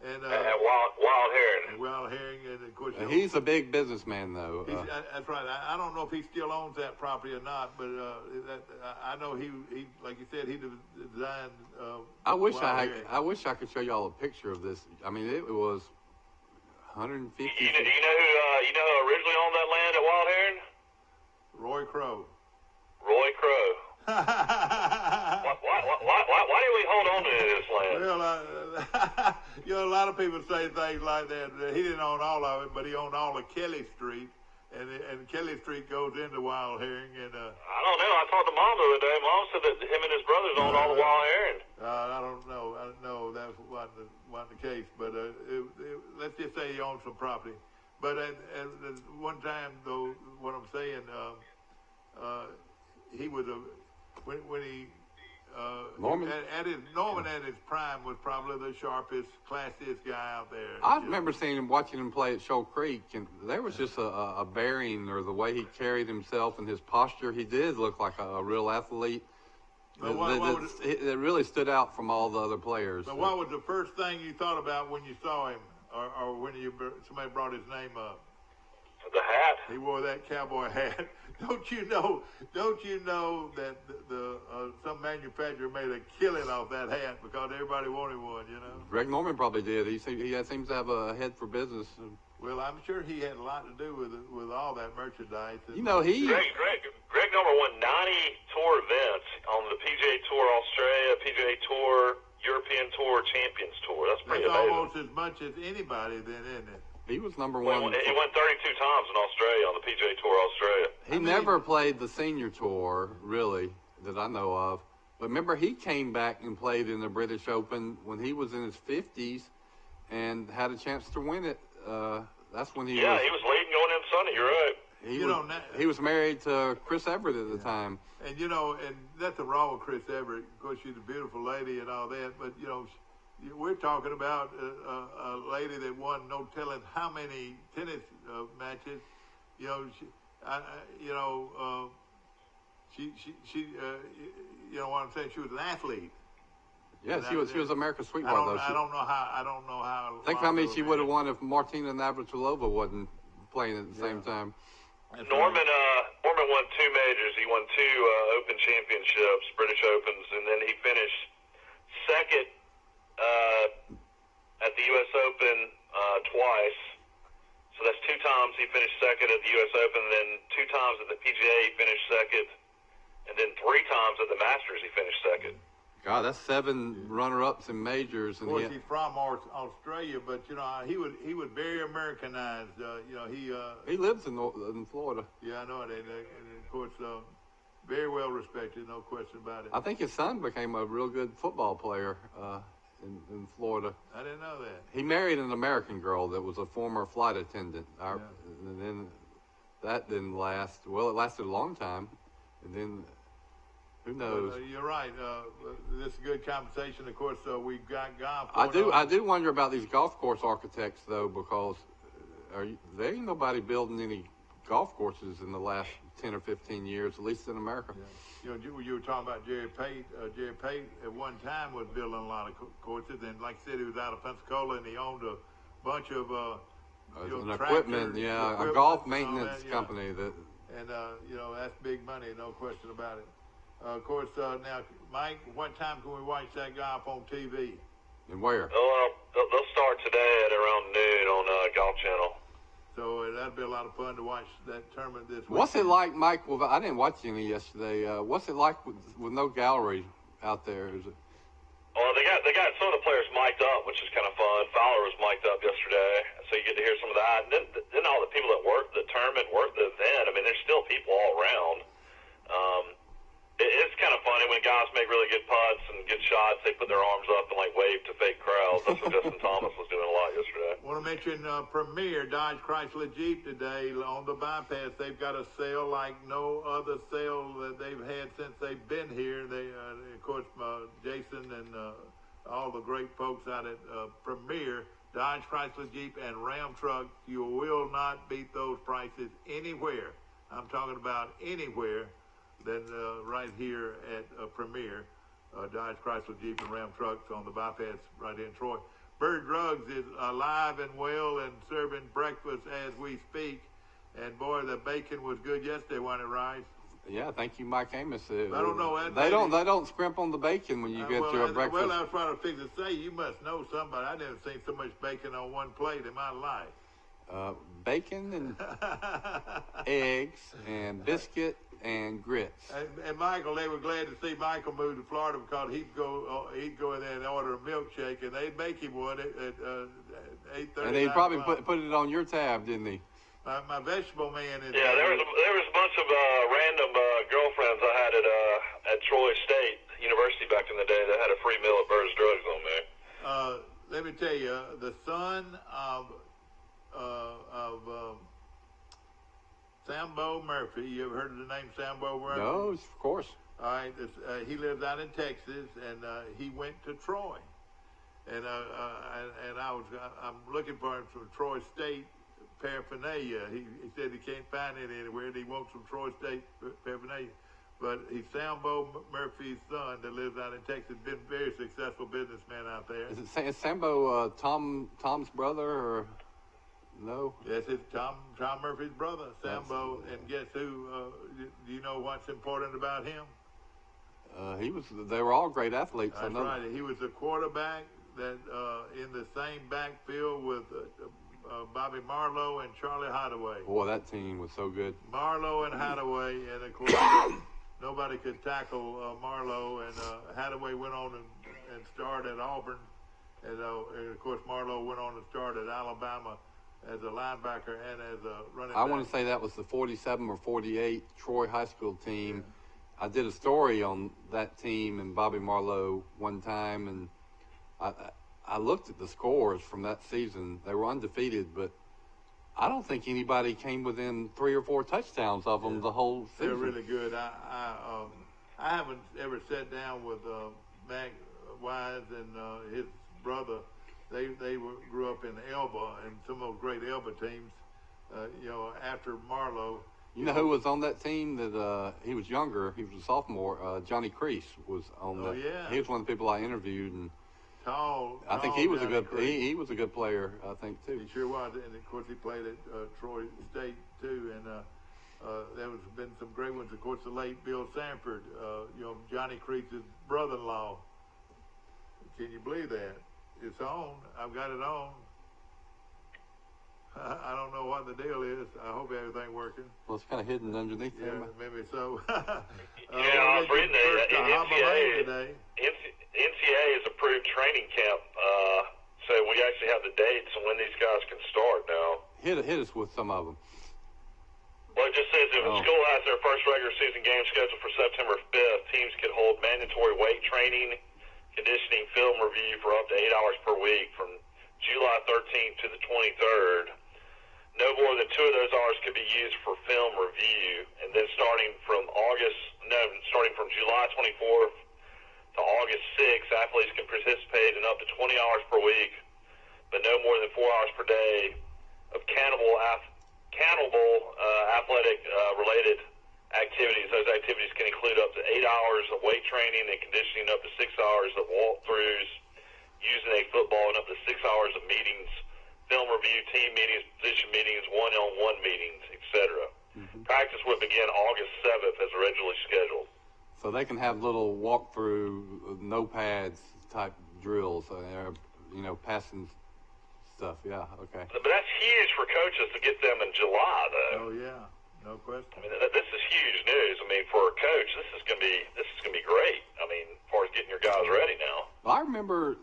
and Wild Heron. and Wild Herring, and of course He's a big businessman, though. that's right. I don't know if he still owns that property or not, but I know he like you said, he designed. I wish Wild Herring. I wish I could show y'all a picture of this. I mean, it was 150. You know who originally owned that land at Wild Heron? Roy Crow. Roy Crow. Why do we hold on to this land? Well, a lot of people say things like that. He didn't own all of it, but he owned all of Kelly Street, and Kelly Street goes into Wild Herring. And I don't know. I talked to Mom the other day. Mom said that him and his brothers owned all the Wild Heron. I don't know. I don't know. That wasn't the case. But let's just say he owned some property. But at one time, though, what I'm saying, he was when he Norman at his prime was probably the sharpest, classiest guy out there. I remember watching him play at Shoal Creek, and there was just a bearing, or the way he carried himself and his posture. He did look like a real athlete. It really stood out from all the other players. So what was the first thing you thought about when you saw him, or when somebody brought his name up? The hat. He wore that cowboy hat. Don't you know that some manufacturer made a killing off that hat because everybody wanted one, you know? Greg Norman probably did. He seems to have a head for business. Well, I'm sure he had a lot to do with all that merchandise. You know, Greg Norman won 90 tour events on the PGA Tour Australia, PGA Tour, European Tour, Champions Tour. That's pretty amazing. Almost as much as anybody then, isn't it? He was number one. He won 32 times in Australia on the PGA Tour Australia. He never played the senior tour, really, that I know of. But remember, he came back and played in the British Open when he was in his 50s and had a chance to win it. That's when he was leading going in Sunday. You're right. He was married to Chris Everett at the time. And, and nothing wrong with Chris Everett. Of course, she's a beautiful lady and all that. But, we're talking about a lady that won no telling how many tennis matches. What I'm saying, she was an athlete. Yeah, she was America's sweetheart. I don't know how. Think how many she would have won if Martina Navratilova wasn't playing at the same time. Norman won 2 majors. He won 2 Open championships, British Opens, and then he finished second at the U.S. Open twice. So that's 2 times he finished second at the U.S. Open, and then 2 times at the PGA he finished second, and then 3 times at the Masters he finished second. God, that's 7 runner-ups in majors. And of course, he's from Australia, but he was very Americanized. He lives in Florida. Yeah, I know it, and of course, very well respected, no question about it. I think his son became a real good football player in Florida. I didn't know that. He married an American girl that was a former flight attendant, and then that didn't last. Well, it lasted a long time, and then. Who knows? You're right. This is a good conversation. Of course, we've got golf. I do wonder about these golf course architects, though, because there ain't nobody building any golf courses in the last 10 or 15 years, at least in America. Yeah. You were talking about Jerry Pate. Jerry Pate at one time was building a lot of courses, and like I said, he was out of Pensacola, and he owned a bunch of equipment, a golf maintenance company that. And that's big money, no question about it. Of course, now, Mike, what time can we watch that golf on TV? And where? They'll start today at around noon on Golf Channel. So that'd be a lot of fun to watch that tournament this week. What's it like, Mike? Well, I didn't watch any yesterday. What's it like with no gallery out there? Is it? Well, they got some of the players mic'd up, which is kind of fun. Fowler was mic'd up yesterday, so you get to hear some of that. And then all the people that work the tournament, work the event. I mean, there's still people all around. It's kind of funny when guys make really good putts and good shots. They put their arms up and wave to fake crowds. That's what Justin Thomas was doing a lot yesterday. I want to mention Premier Dodge Chrysler Jeep today on the bypass. They've got a sale like no other sale that they've had since they've been here. They, of course, Jason and all the great folks out at Premier Dodge, Chrysler, Jeep, and Ram Truck. You will not beat those prices anywhere. I'm talking about anywhere than right here at Premier Dodge, Chrysler, Jeep, and Ram Trucks on the bypass right in Troy. Bird Drugs is alive and well and serving breakfast as we speak. And boy, the bacon was good yesterday, wasn't it, Rice? Yeah, thank you, Mike Amos. I don't know. They don't scrimp on the bacon when you get your breakfast. Well, I was trying to figure to say, you must know somebody. I never seen so much bacon on one plate in my life. Bacon and eggs and biscuit and grits. And Michael, they were glad to see Michael move to Florida because he'd go in there and order a milkshake, and they'd make him one at 8:30. And they probably put it on your tab, didn't they? My vegetable man is. Yeah, there was a bunch of random girlfriends I had at Troy State University back in the day that had a free meal at Bird's Drugs on there. Let me tell you, the son of Sambo Murphy. You ever heard of the name Sambo Murphy? No, of course. All right, he lives out in Texas, and he went to Troy, and I'm looking for him from Troy State paraphernalia. He said he can't find it anywhere, and he wants some Troy State paraphernalia. But he's Sambo Murphy's son that lives out in Texas. Been a very successful businessman out there. Is Sambo Tom's brother or no? Yes, it's Tom Murphy's brother, Sambo. And guess who? Do you know what's important about him? They were all great athletes. That's right. He was a quarterback that in the same backfield with Bobby Marlowe and Charlie Hideaway. Boy, that team was so good. Marlowe and Hideaway, and of course nobody could tackle Marlowe. And Hideaway went on and starred at Auburn, and of course Marlowe went on to start at Alabama as a linebacker and as a running back. I want to say that was the 47 or 48 Troy High School team. Yeah. I did a story on that team and Bobby Marlowe one time, and I looked at the scores from that season. They were undefeated, but I don't think anybody came within 3 or 4 touchdowns of them the whole season. They're really good. I haven't ever sat down with Mac Wise and his brother. They grew up in Elba, and some of those great Elba teams, after Marlowe. You know who was on that team that he was younger? He was a sophomore. Johnny Crease was on that. Yeah. He was one of the people I interviewed, and tall. I think he was a good. He was a good player. I think too. He sure was, and of course he played at Troy State too. And there has been some great ones. Of course, the late Bill Sanford, Johnny Crease's brother-in-law. Can you believe that? It's on. I've got it on. I don't know what the deal is. I hope everything's working. Well, it's kind of hidden underneath there. Yeah, maybe so. I was reading NCAA has approved training camp, so we actually have the dates and when these guys can start now. Hit us with some of them. Well, it just says if a school has their first regular season game scheduled for September 5th, teams can hold mandatory weight training, conditioning, film review for up to 8 hours per week from July 13th to the 23rd. No more than 2 of those hours could be used for film review, and then starting from July 24th to August 6th, athletes can participate in up to 20 hours per week, but no more than 4 hours per day of cannibal athletic related activities. Those activities can include up to 8 hours of weight training and conditioning, up to 6 hours of walkthroughs, using a football, and up to 6 hours of meetings, film review, team meetings, position meetings, one-on-one meetings, etc. Mm-hmm. Practice would begin August 7th as originally scheduled. So they can have little walkthrough, no pads type drills, passing stuff. Yeah, okay. But that's huge for coaches to get them in July, though. Oh yeah, no question. I mean, this is huge news. I mean, for a coach, this is gonna be great. I mean, as far as getting your guys ready now. Well, I remember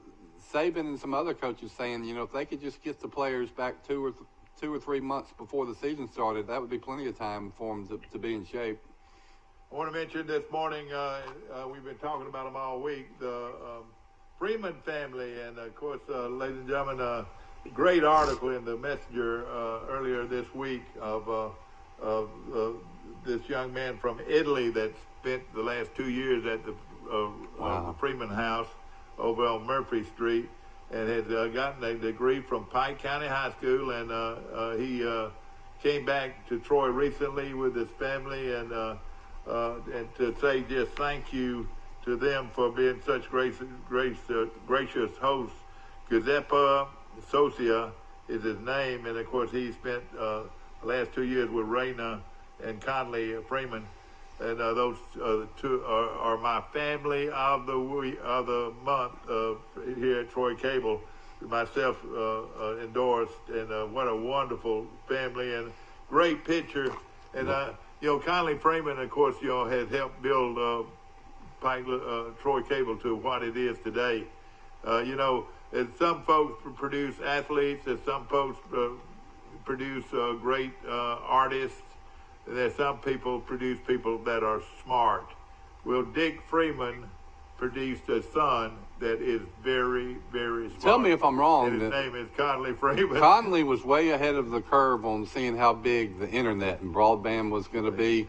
Saban and some other coaches saying, if they could just get the players back 2 or 3 months before the season started, that would be plenty of time for them to be in shape. I want to mention this morning, we've been talking about them all week, the Freeman family, and of course, ladies and gentlemen, great article in the Messenger earlier this week of this young man from Italy that spent the last 2 years at the Freeman house. over on Murphy Street, and had gotten a degree from Pike County High School, and he came back to Troy recently with his family, and to say just thank you to them for being such gracious hosts. Giuseppe Socia is his name, and of course he spent the last 2 years with Raina and Conley Freeman, and those two are my family of the month here at Troy Cable. Myself endorsed, and what a wonderful family and great picture. And Conley Freeman, of course, has helped build Troy Cable to what it is today. And some folks produce athletes, and some folks produce great artists. And there's some people produce people that are smart. Well, Dick Freeman produced a son that is very, very smart. Tell me if I'm wrong. And his name is Conley Freeman. Conley was way ahead of the curve on seeing how big the internet and broadband was going to be,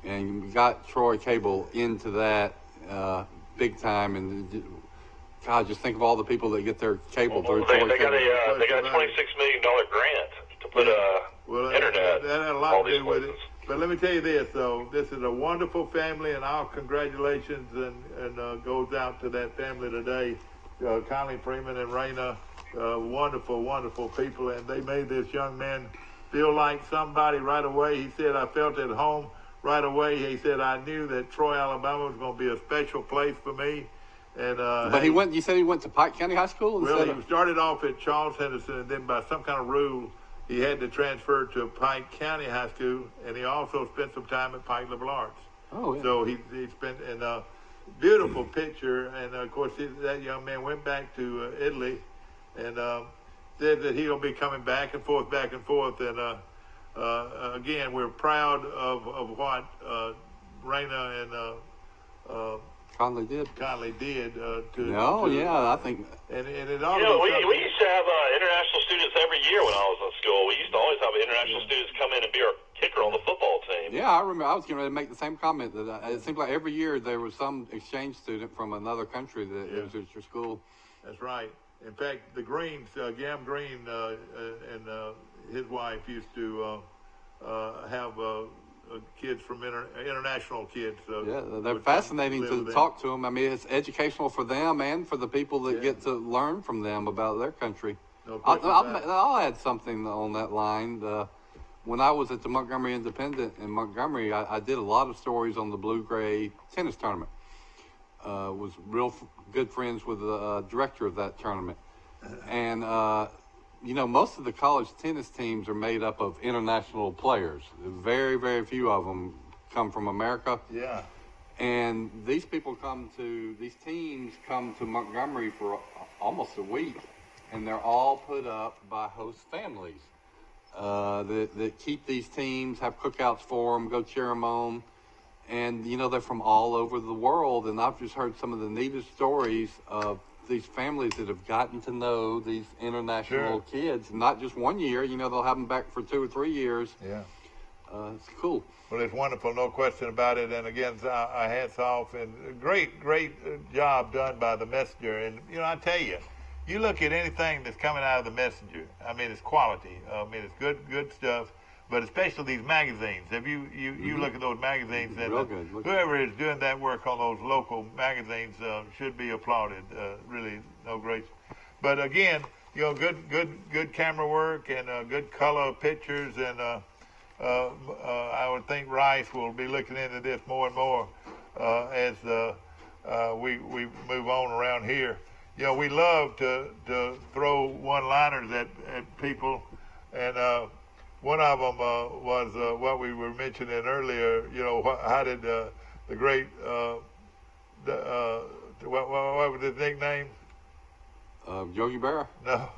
and got Troy Cable into that big time. And God, just think of all the people that get their cable through Troy Cable. They got a $26 million grant to put internet. That had a lot to do with it. But let me tell you this, though. This is a wonderful family, and our congratulations and goes out to that family today. Conley Freeman and Raina, wonderful, wonderful people, and they made this young man feel like somebody right away. He said, I felt at home right away. He said, I knew that Troy, Alabama was going to be a special place for me. And but you said he went to Pike County High School? Well, he started off at Charles Henderson, and then by some kind of rule, he had to transfer to Pike County High School, and he also spent some time at Pike Liberal Arts. Oh, yeah. So he spent in a beautiful picture, and of course that young man went back to Italy, and said that he'll be coming back and forth, and again, we're proud of what Raina and Conley did. I think. And it all. We used to have international students every year when I was in school. We used to always have international students come in and be our kicker on the football team. Yeah, I remember. I was getting ready to make the same comment that it seemed like every year there was some exchange student from another country that was at your school. That's right. In fact, the Greens, Gam Green and his wife used to have kids from international kids. They're fascinating to talk to them. I mean, it's educational for them and for the people that get to learn from them about their country. I'll add something on that line. When I was at the Montgomery Independent in Montgomery, I did a lot of stories on the Blue-Gray tennis tournament. Was real good friends with the director of that tournament. And most of the college tennis teams are made up of international players. Very, very few of them come from America. Yeah. And these teams come to Montgomery for almost a week, and they're all put up by host families that keep these teams, have cookouts for them, go cheer them on. And, they're from all over the world, and I've just heard some of the neatest stories of these families that have gotten to know these international kids, not just 1 year, they'll have them back for 2 or 3 years. Yeah. It's cool. Well, it's wonderful, no question about it. And again, our hats off, and great job done by the Messenger. And, I tell you, you look at anything that's coming out of the Messenger, I mean, it's quality. I mean, it's good stuff. But especially these magazines. If you look at those magazines, and whoever is doing that work on those local magazines should be applauded. Really, no great. But again, good camera work and good color pictures, and I would think Rice will be looking into this more and more as we move on around here. We love to throw one-liners at people, and one of them was what we were mentioning earlier. How did the great what was his nickname? Yogi Berra? No,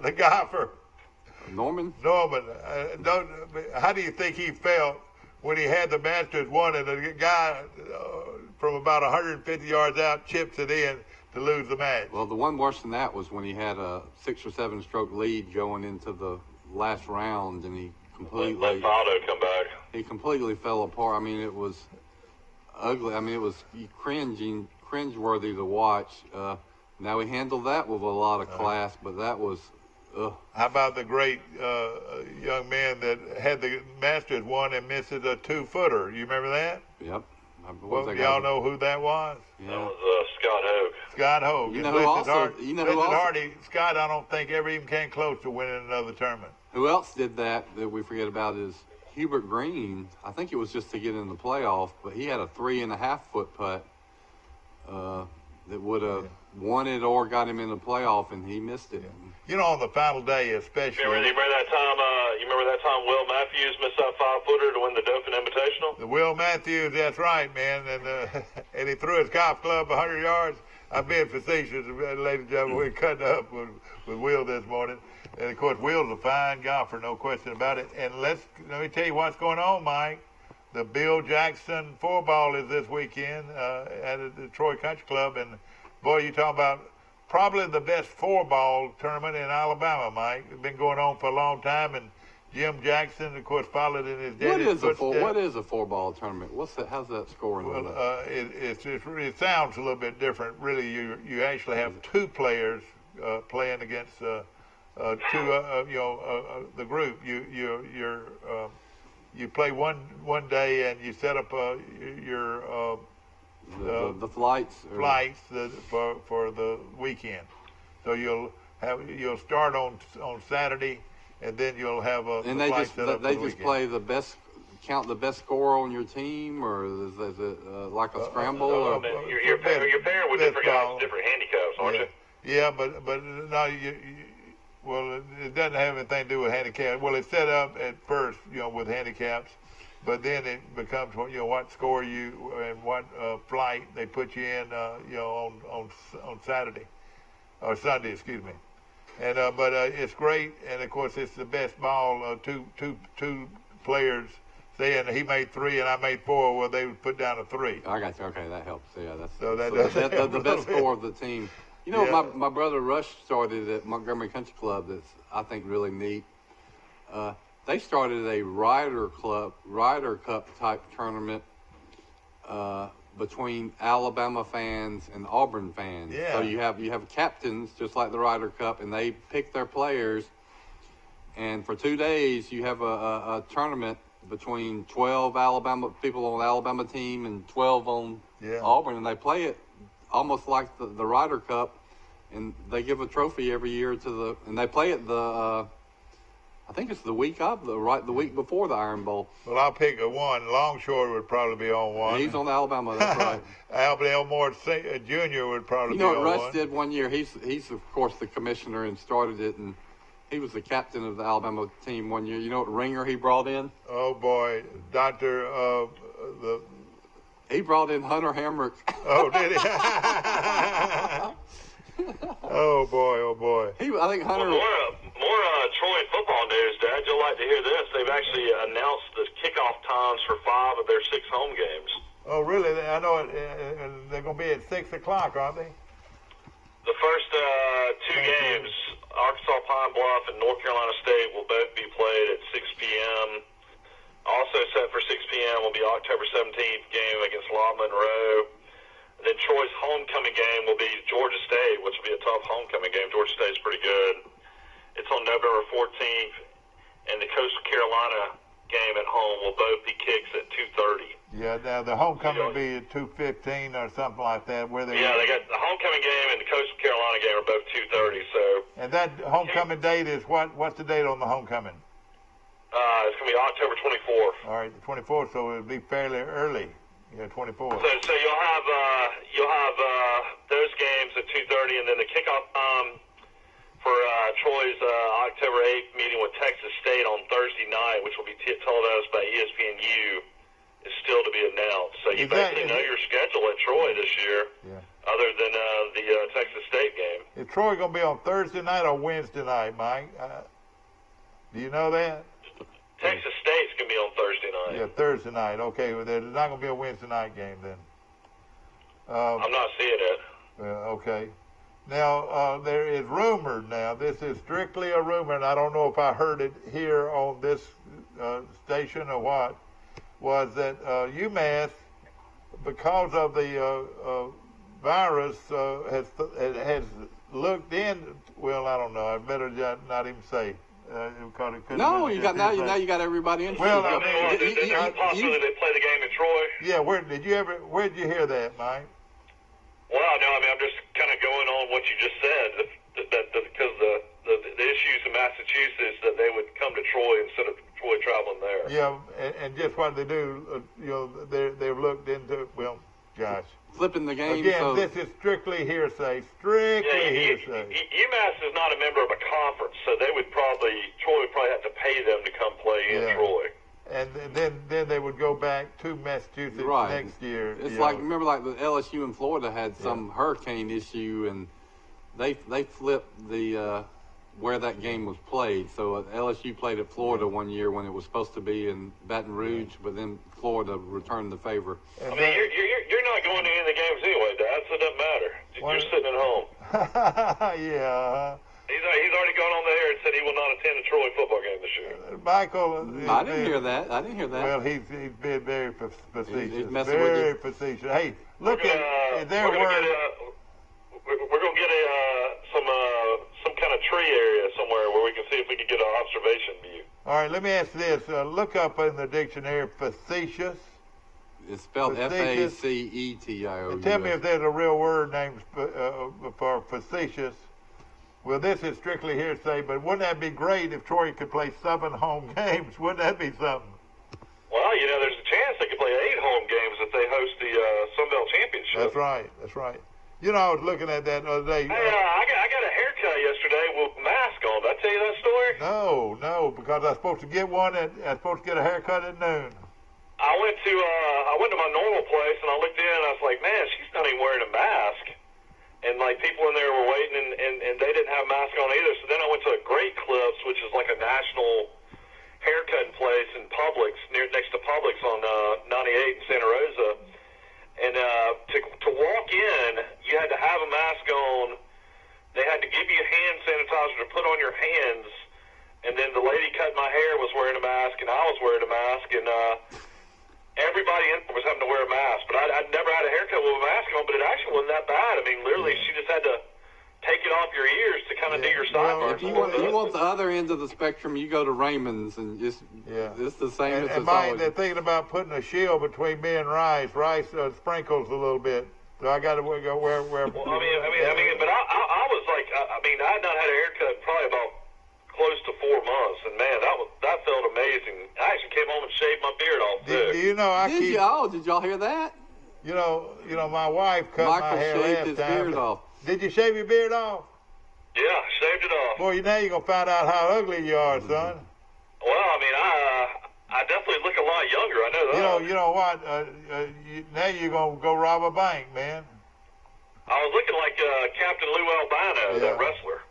the golfer. Norman. How do you think he felt when he had the Masters won and the guy from about 150 yards out chips it in to lose the match? Well, the one worse than that was when he had a 6 or 7 stroke lead going into the last round, and he completely let Faldo come back. He completely fell apart. I mean, it was ugly. I mean, it was cringeworthy to watch. Now, we handled that with a lot of class, but that was, How about the great young man that had the Masters won and misses a 2-footer? You remember that? Yep. Well, y'all know who that was? Yeah. That was Scott Hogue. Scott Hogue. You know who also? Hardy, Scott, I don't think ever even came close to winning another tournament. Who else did that we forget about is Hubert Green. I think it was just to get in the playoff, but he had a 3.5-foot putt that would have won it or got him in the playoff, and he missed it. You know, on the final day especially. You remember that time? You remember that time Will Matthews missed that 5-footer to win the Dauphin Invitational? The Will Matthews, that's right, man, and he threw his golf club 100 yards. I'm being facetious, ladies and gentlemen. We're cutting up with Will this morning, and of course, Will's a fine golfer, no question about it. And let me tell you what's going on, Mike. The Bill Jackson 4-ball is this weekend at the Troy Country Club, and boy, you talking about probably the best 4-ball tournament in Alabama, Mike. It's been going on for a long time, and Jim Jackson, of course, followed in his daddy's footsteps. What is a 4-ball tournament? What's that? How's that scoring? Well, it sounds a little bit different. Really, you actually have 2 players playing against the group. You play one day and you set up your the flights for the weekend. So you'll start on Saturday, and then you'll have and they just play the best, count the best score on your team, or is it like a scramble? You're pairing with different guys, different handicaps, aren't you? Yeah, but no, well, it doesn't have anything to do with handicap. Well, it's set up at first, with handicaps, but then it becomes what score you and what flight they put you in, on Saturday or Sunday, excuse me. And but it's great, and of course it's the best ball. Two players saying he made 3 and I made 4. Well, they would put down a 3. I got you. Okay, that helps. Yeah, that's the best score of the team. My brother Rush started at Montgomery Country Club. That's, I think, really neat. They started a Ryder Cup type tournament between Alabama fans and Auburn fans. Yeah. So you have captains just like the Ryder Cup, and they pick their players. And for 2 days, you have a tournament between 12 Alabama people on the Alabama team and 12 on Auburn, and they play it almost like the Ryder Cup, and they give a trophy every year and they play it I think it's the week before the Iron Bowl. Well, I'll pick a 1. Longshore would probably be on 1. And he's on Alabama, that's right. Albert Elmore Jr. would probably be on 1. You know what Rush did one year? He's of course the commissioner and started it, and he was the captain of the Alabama team one year. You know what ringer he brought in? Oh boy, He brought in Hunter Hamrick. Oh, did he? Oh boy. I think Hunter. More Troy football news, Dad. You'll like to hear this. They've actually announced the kickoff times for 5 of their 6 home games. Oh, really? I know it. They're going to be at 6 o'clock, aren't they? The first 2 games, Arkansas Pine Bluff and North Carolina State, will both be played at 6 p.m. Also set for 6 p.m. will be October 17th game against La Monroe. And then Troy's homecoming game will be Georgia State, which will be a tough homecoming game. Georgia State's pretty good. It's on November 14th, and the Coastal Carolina game at home will both be kicks at 2:30. Yeah, now the homecoming will be at 2:15 or something like that. They got the homecoming game and the Coastal Carolina game are both 2:30. So. And that homecoming date is what? What's the date on the homecoming? It's going to be October 24th. All right, the 24th, so it'll be fairly early. Yeah, 24th. So you'll have those games at 2:30, and then the kickoff time for Troy's October 8th meeting with Texas State on Thursday night, which will be told us by ESPNU, is still to be announced. So you basically know your schedule at Troy this year, other than the Texas State game. Is Troy going to be on Thursday night or Wednesday night, Mike? Do you know that? Texas State's going to be on Thursday night. Yeah, Thursday night. Okay, well, there's not going to be a Wednesday night game then. I'm not seeing it. Okay. Now, there is rumored now, this is strictly a rumor, and I don't know if I heard it here on this station or what, was that UMass, because of the virus has looked in. Well, I don't know. I better not even say. Because it couldn't No, be you got now you got everybody interested. Well, I Is it possible that they play the game in Troy? Yeah, where did you hear that, Mike? Well, no, I mean, I'm just kind of going on what you just said, that because the issues in Massachusetts, that they would come to Troy instead of Troy traveling there. Yeah, and just what they do, they've looked into, well, gosh. Flipping the game. Again, so this is strictly hearsay. Hearsay. UMass is not a member of a conference, so Troy would probably have to pay them to come play in Troy. And then they would go back to Massachusetts next year. It's like, remember, like the LSU in Florida had some hurricane issue, and they flipped the where that game was played. So LSU played at Florida one year when it was supposed to be in Baton Rouge, but then Florida returned the favor. I mean, you're not going to any of the games anyway, Dad, so it doesn't matter. You're sitting at home. Yeah. He's already gone on the air and said he will not attend a Troy football game this year. Michael, I didn't hear that. Well, he's been very facetious. He's messing with you. Facetious. Hey, look at their word. We're going to get some kind of tree area somewhere where we can see if we can get an observation view. All right, let me ask this. Look up in the dictionary facetious. It's spelled F-A-C-E-T-I-O-U-S. Tell me if there's a real word named for facetious. Well, this is strictly hearsay, but wouldn't that be great if Troy could play 7 home games? Wouldn't that be something? Well, there's a chance they could play 8 home games if they host the Sun Belt Championship. That's right. I was looking at that the other day. Hey, I got a haircut yesterday with a mask on. Did I tell you that story? No, because I was supposed to get a haircut at noon. I went to my normal place, and I looked in, and I was like, man, she's not even wearing a mask. And, like, people in there were waiting, and they didn't have a mask on either. So then I went to a Great Clips, which is like a national haircut place in Publix, next to Publix on 98 in Santa Rosa. And to walk in, you had to have a mask on. They had to give you hand sanitizer to put on your hands. And then the lady cutting my hair was wearing a mask, and I was wearing a mask. And everybody in there was having to wear a mask. But I'd never had a haircut with a mask on, but it actually wasn't that bad. I mean, literally, she just had to take it off your ears to kind of do your sideburns. If you want the other end of the spectrum, you go to Raymond's, and it's the same as it's always. They're thinking about putting a shield between me and Rice. Rice sprinkles a little bit, so I got to go where. Well, but I was like, I had not had a haircut probably about close to 4 months, and man, that felt amazing. I actually came home and shaved my beard off too. Do you know did y'all hear that? My wife cut Michael my hair shaved last his time. beard off. Did you shave your beard off? Yeah, shaved it off. Boy, now you're gonna find out how ugly you are, son. Well, I mean, I definitely look a lot younger. I know that. You know what? Now you're gonna go rob a bank, man. I was looking like Captain Lou Albano, that wrestler.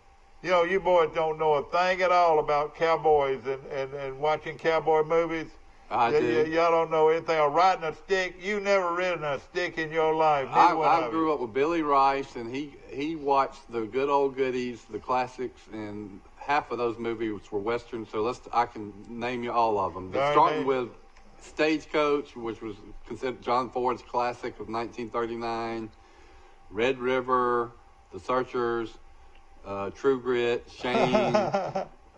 You boys don't know a thing at all about cowboys and watching cowboy movies. I do. Y'all don't know anything. Or riding a stick. You never ridden a stick in your life. I grew up with Billy Rice, and he watched the good old goodies, the classics, and half of those movies were Westerns. So I can name you all of them. Starting with Stagecoach, which was considered John Ford's classic of 1939, Red River, The Searchers, True Grit, Shane,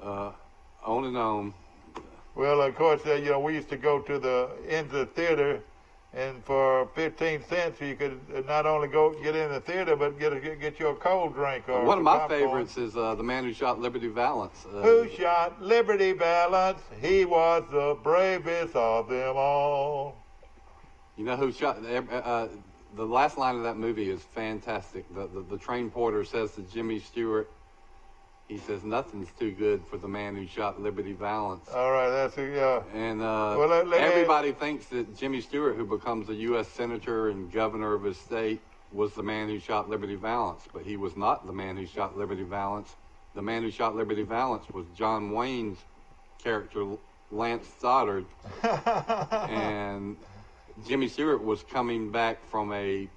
on and on. Well, of course, we used to go to the ends of the theater, and for 15 cents, you could not only go get in the theater, but get you a cold drink. Or one of my favorites is The Man Who Shot Liberty Valance. Who shot Liberty Valance? He was the bravest of them all. You know who shot? The last line of that movie is fantastic. The train porter says to Jimmy Stewart, he says, "Nothing's too good for the man who shot Liberty Valance." All right, that's it, And everybody thinks that Jimmy Stewart, who becomes a U.S. senator and governor of his state, was the man who shot Liberty Valance, but he was not the man who shot Liberty Valance. The man who shot Liberty Valance was John Wayne's character, Lance Stoddard, and Jimmy Stewart was coming back from a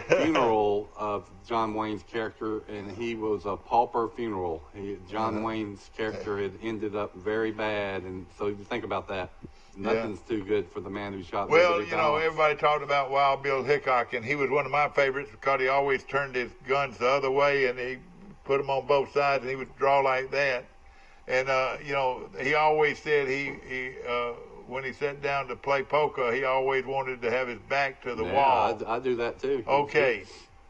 funeral of John Wayne's character, and he was a pauper funeral. John Wayne's character had ended up very bad, and so you think about that. Nothing's too good for the man who shot Well, Liberty you know, Valance. everybody talked about Wild Bill Hickok, and he was one of my favorites because he always turned his guns the other way, and he put them on both sides, and he would draw like that. And, you know, he always said when he sat down to play poker, he always wanted to have his back to the wall. I do that too. Okay.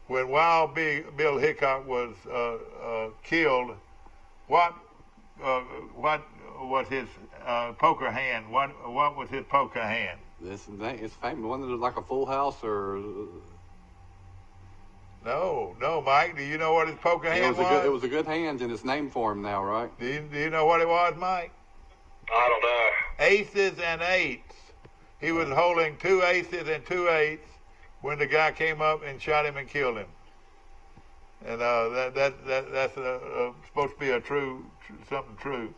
When Wild Bill Hickok was killed, what was his poker hand? What was his poker hand? It's famous. Wasn't it like a full house or? No, Mike. Do you know what his poker hand was? It was a good hand, and it's named for him now, right? Do you know what it was, Mike? I don't know. Aces and eights. He was holding 2 aces and 2 eights when the guy came up and shot him and killed him. And that's supposed to be something true.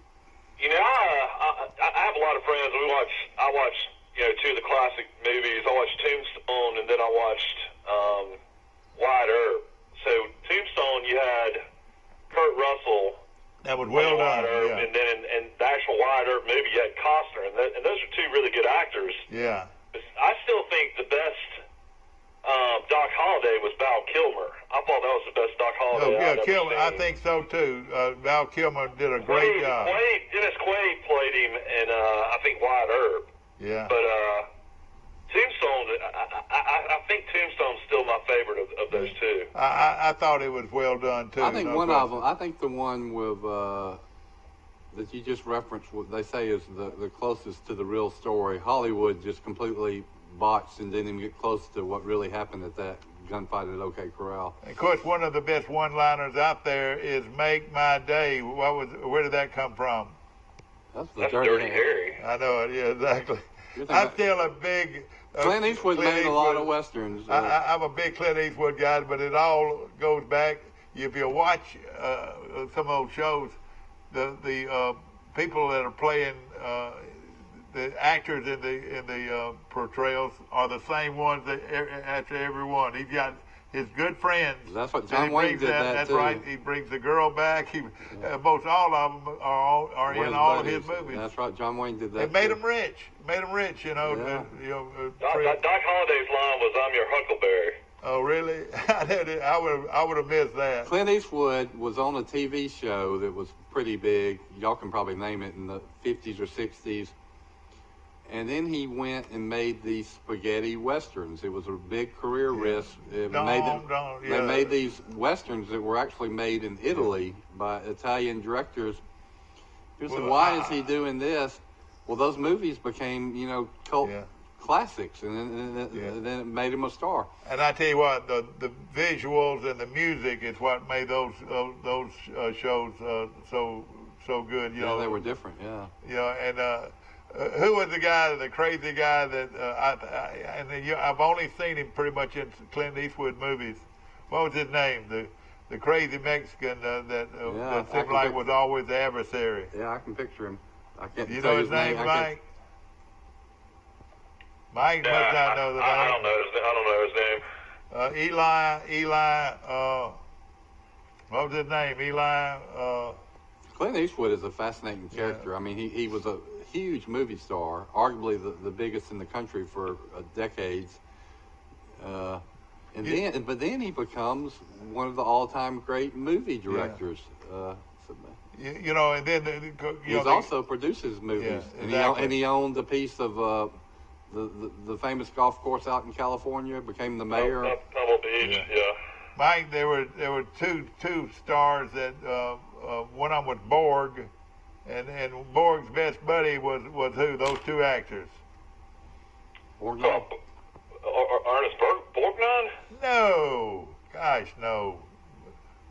You know, I have a lot of friends. I watch, you know, 2 of the classic movies. I watched Tombstone, and then I watched Wyatt Earp. So Tombstone, you had Kurt Russell. That was well done. Yeah. And then in the actual Wyatt Earp movie, you had Costner, and those are 2 really good actors. Yeah. I still think the best Doc Holliday was Val Kilmer. I thought that was the best Doc Holliday I've ever Kilmer. seen. I think so too. Val Kilmer did a great job. Dennis Quaid played him, and I think Wyatt Earp. Yeah. But Tombstone, I think Tombstone's still my favorite of those 2. I thought it was well done too. I think one of them. I think the one with that you just referenced, what they say is the closest to the real story. Hollywood just completely botched and didn't even get close to what really happened at that gunfight at OK Corral. Of course, one of the best one-liners out there is "Make my day." Where did that come from? That's Dirty Harry. I know it. Yeah, exactly. I'm still a big. Clint Eastwood made a lot of westerns. I'm a big Clint Eastwood guy, but it all goes back. If you watch some of those shows, the people that are playing the actors in the portrayals are the same ones after every one. He's got his good friends. That's what John Wayne did. That's too. right. He brings the girl back. Most all of them are in all of his movies. That's right. John Wayne did that. It made him rich. You know. Yeah. Doc Holliday's line was, "I'm your Huckleberry." Oh, really? I would have missed that. Clint Eastwood was on a TV show that was pretty big. Y'all can probably name it, in the 50s or 60s. And then he went and made these spaghetti westerns. It was a big career risk. They made these westerns that were actually made in Italy by Italian directors. People said, why is he doing this? Well, those movies became, cult classics, and then it made him a star. And I tell you what, the visuals and the music is what made those shows so good. They were different. Who was the crazy guy that I've only seen him pretty much in Clint Eastwood movies. What was his name? The crazy Mexican that seemed like was always the adversary. Yeah, I can picture him. I can't. You know his name, Mike? Mike must not know the name. I don't know his name. Eli. What was his name? Eli. Clint Eastwood is a fascinating character. I mean, he was a huge movie star, arguably the biggest in the country for decades. But then he becomes one of the all-time great movie directors. And then he also produces movies, and he owned a piece of the famous golf course out in California. Became the mayor. Pebble Beach, Mike, there were two stars that one of them was Borg, and Borg's best buddy was who? Those 2 actors. Borgnine? Ernest Borgnine? No, gosh, no.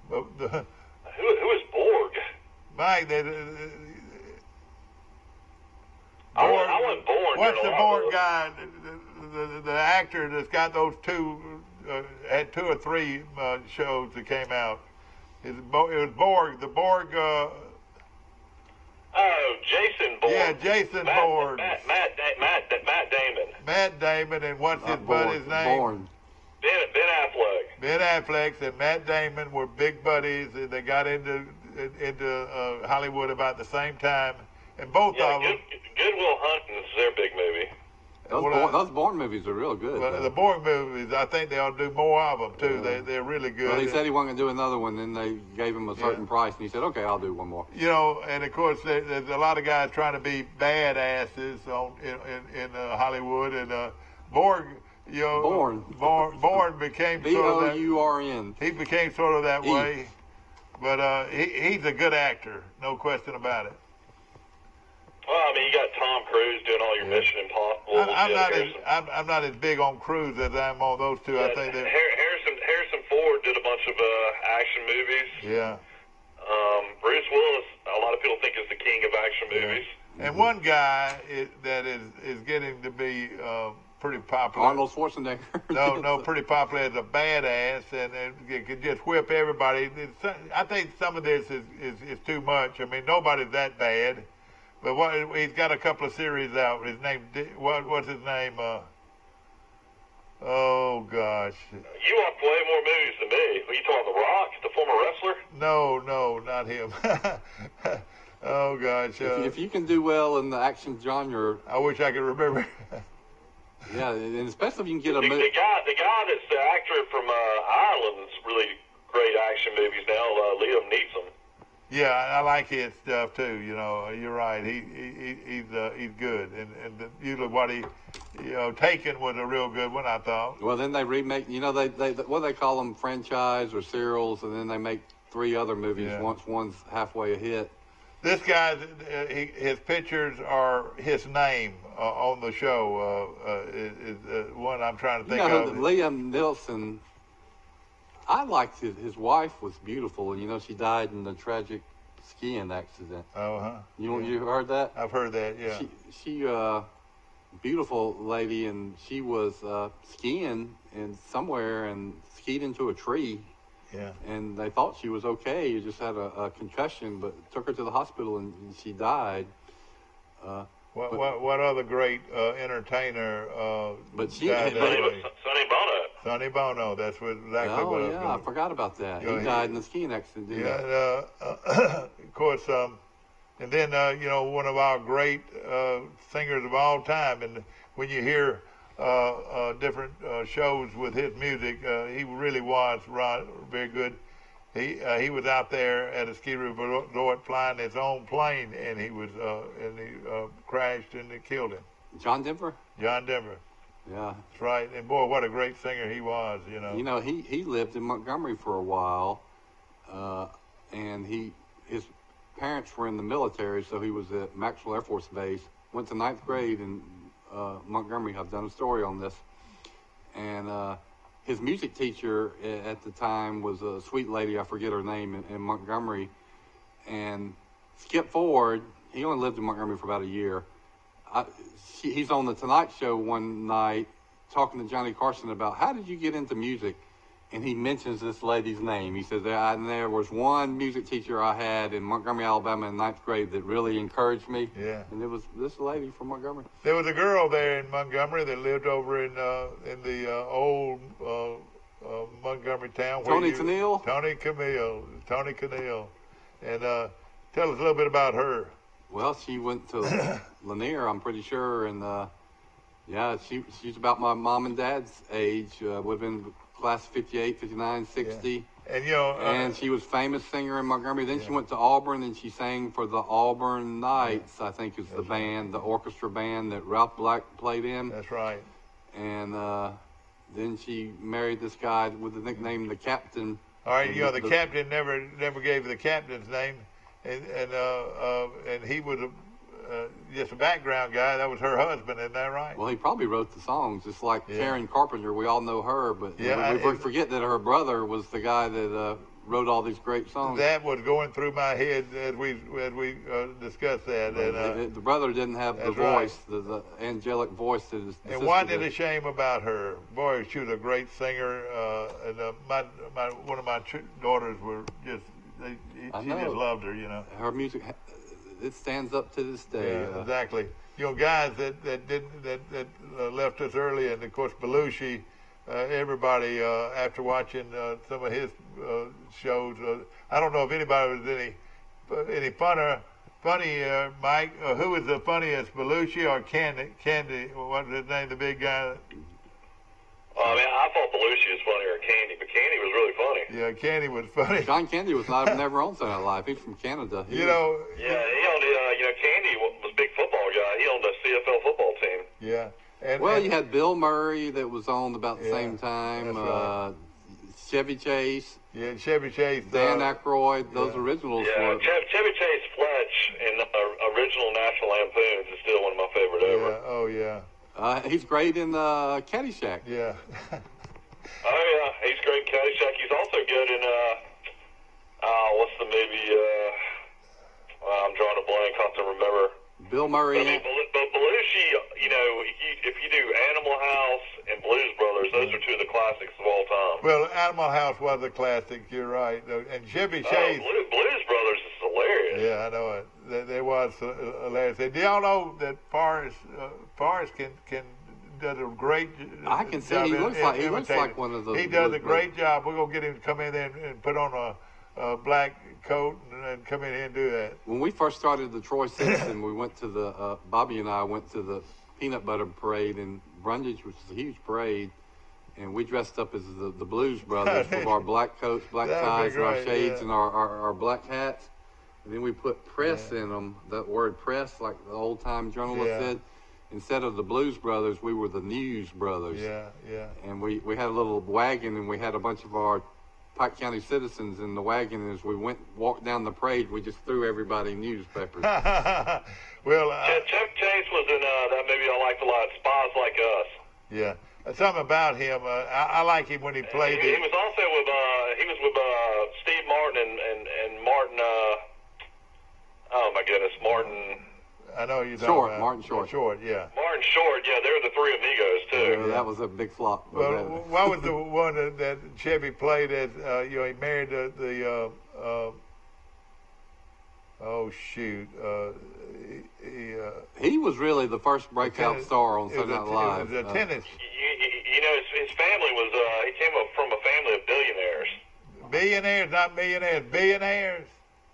Who is Borg? Mike, I wasn't born. What's the Borg guy? The actor that's got those 2 had 2 or 3 shows that came out. It was Borg. The Borg. Jason Bourne. Yeah, Jason Bourne. Matt Damon. Matt Damon, and what's his buddy's name? Bourne. Ben Affleck. Ben Affleck and Matt Damon were big buddies, and they got into Hollywood about the same time. And both of them. Goodwill Hunting's their big movie. Those Bourne movies are real good. Well, the Bourne movies, I think they ought to do more of them too. They're really good. Well, he said he wasn't going to do another one. Then they gave him a certain price, and he said, "Okay, I'll do one more." You know, and of course, there's a lot of guys trying to be badasses in Hollywood, and Bourne, you know, Bourne became sort of that. Bourn. He became sort of that way, but he's a good actor, no question about it. Well, I mean, you got Tom Cruise doing all your Mission Impossible. I'm not as big on Cruise as I am on those two. I think that Harrison Ford did a bunch of action movies. Yeah. Bruce Willis, a lot of people think is the king of action movies. And one guy that is getting to be pretty popular. Arnold Schwarzenegger. no, pretty popular as a badass, and could just whip everybody. I think some of this is too much. I mean, nobody's that bad. But he's got a couple of series out. His name, what's his name? Oh gosh. You watch way more movies than me. Are you talking The Rock, the former wrestler? No, not him. Oh gosh. If you can do well in the action genre, I wish I could remember. Yeah, and especially if you can get a movie. The guy that's the actor from Ireland that's really great action movies now, Liam Neeson. Yeah, I like his stuff too. You know, you're right. He's good, and usually what Taken was a real good one, I thought. Well, then they remake. You know, they what do they call them, franchise or serials, and then they make 3 other movies once one's halfway a hit. This guy, his pictures are his name on the show. Is one I'm trying to think of. Liam Neeson. I liked his wife was beautiful, and she died in a tragic skiing accident. Oh, huh. You heard that? I've heard that. Yeah. She beautiful lady, and she was skiing somewhere and skied into a tree. Yeah. And they thought she was okay. She just had a concussion, but took her to the hospital and she died. What other great entertainer? But she died Sonny Bono. Sonny Bono. That's exactly what I was going. I forgot about that. He died in a skiing accident. Yeah. Of course. And then one of our great singers of all time. And when you hear different shows with his music, he really was very good. He was out there at a ski resort flying his own plane, and he crashed and it killed him. John Denver. John Denver. Yeah, that's right. And boy, what a great singer he was. He lived in Montgomery for a while, and his parents were in the military, so he was at Maxwell Air Force Base. Went to 9th grade in Montgomery. I've done a story on this, and his music teacher at the time was a sweet lady, I forget her name, in Montgomery. And skip forward, he only lived in Montgomery for about a year. He's on the Tonight Show one night talking to Johnny Carson about, how did you get into music? And he mentions this lady's name. He says, there was one music teacher I had in Montgomery, Alabama in 9th grade that really encouraged me. Yeah. And it was this lady from Montgomery. There was a girl there in Montgomery that lived over in the old Montgomery town. Tony Camille. Tony Camille. And tell us a little bit about her. Well, she went to Lanier, I'm pretty sure. And, she's about my mom and dad's age. Would have been class 58, 59, 60. Yeah. And, and she was famous singer in Montgomery. Then she went to Auburn, and she sang for the Auburn Knights, I think is the band, the orchestra band that Ralph Black played in. That's right. And then she married this guy with the nickname The Captain. All right, the captain never gave the captain's name. And he was just a background guy. That was her husband, isn't that right? Well, he probably wrote the songs, just like Karen Carpenter. We all know her, but we forget that her brother was the guy that wrote all these great songs. That was going through my head as we discussed that. And, the brother didn't have the voice, the angelic voice that his and wasn't it a shame about her? Boy, she was a great singer. And one of my daughters were just. She just loved her, Her music, it stands up to this day. Yeah, exactly. Guys that left us early, and of course Belushi. Everybody after watching some of his shows, I don't know if anybody was any funner funny, Mike. Who was the funniest, Belushi or Candy? What was his name? The big guy. I mean, I thought Belushi was funnier than Candy, but Candy was really funny. Yeah, Candy was funny. John Candy was never on Saturday Night Live. He's from Canada. You know. Yeah, he owned. Candy was a big football guy. He owned a CFL football team. Yeah. You had Bill Murray that was on about the same time. Right. Chevy Chase. Yeah, Chevy Chase. Dan Aykroyd. Those originals. Yeah, were... Chevy Chase Fletch in original National Lampoons is still one of my favorite ever. Yeah. Oh yeah. He's great in Caddyshack. Yeah. Oh yeah, he's great in Caddyshack. He's also good in what's the movie? I'm drawing a blank. I have to remember. Bill Murray. But Belushi, if you do Animal House and Blues Brothers, those are two of the classics of all time. Well, Animal House was a classic. You're right. And Chevy Chase. Blues Brothers is hilarious. Yeah, I know it. There was hilarious. Do y'all know that Forrest can does a great I can see job he looks imitating. like one of those. He does a great job. We're gonna get him to come in there and put on a black coat and come in here and do that. When we first started the Troy Citizen, we went to the Bobby and I went to the peanut butter parade in Brundage, which is a huge parade, and we dressed up as the Blues Brothers with our black coats, black ties, and our shades and our black hats. And then we put press in them. That word "press," like the old time journalist said. Instead of the Blues Brothers, we were the News Brothers. Yeah. And we had a little wagon, and we had a bunch of our Pike County citizens in the wagon. And as we walked down the parade, we just threw everybody newspapers. Well, Chuck Chase was in that movie I liked a lot, Spies Like Us. Yeah, something about him. I like him when he played. He was also with Steve Martin and Martin. Oh my goodness, Martin. I know you Short, Martin Short. Yeah. Martin Short, yeah, they're the Three Amigos too. That was a big flop. Well, what was the one that Chevy played as? He married the oh shoot, he was really the first breakout star on Saturday Night Live. It was a tennis. His family was he came up from a family of billionaires. Billionaires, not millionaires. Billionaires.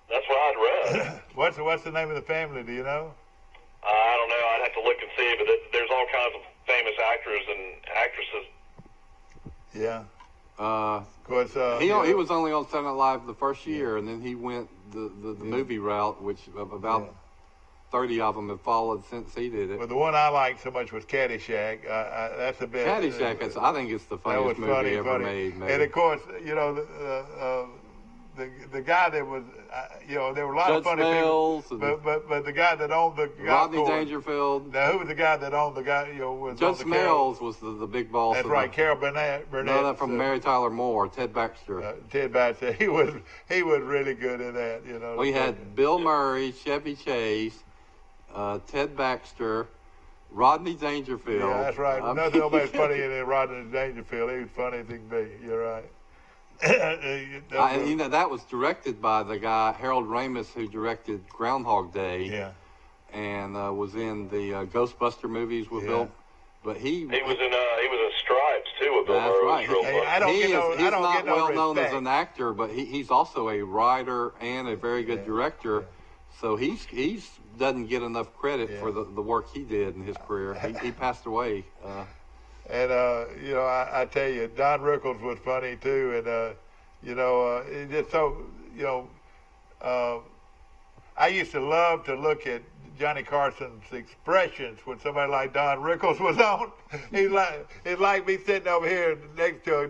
That's what I'd read. What's the name of the family? Do you know? I don't know. I'd have to look and see, but there's all kinds of famous actors and actresses. Yeah. Of course, he was only on Saturday Night Live the first year, and then he went the movie route, which about 30 of them have followed since he did it. Well, the one I liked so much was Caddyshack. That's a bit. Caddyshack, I think it's the funniest movie ever made. And of course, the guy that was, there were a lot Judge of funny Smails people, but the guy that owned the Rodney golf course, Dangerfield. Now, who was the guy that owned the guy? Was Judge Smails was the big boss. That's right, Carol Burnett. No, that from Mary Tyler Moore, Ted Baxter. Ted Baxter. He was really good at that. We had Bill Murray, Chevy Chase, Ted Baxter, Rodney Dangerfield. Yeah, that's right. Nobody's funny than Rodney Dangerfield. He was funny as he can be. You're right. That was directed by the guy Harold Ramis, who directed Groundhog Day. Yeah. And was in the Ghostbuster movies with Bill. But he was in Stripes too with Bill Murray. That's right. He's not well known as an actor, but he's also a writer and a very good director. Yeah. So he's doesn't get enough credit for the work he did in his career. He passed away. And, I tell you, Don Rickles was funny, too. And, it's just so, I used to love to look at Johnny Carson's expressions when somebody like Don Rickles was on. It's like me sitting over here next to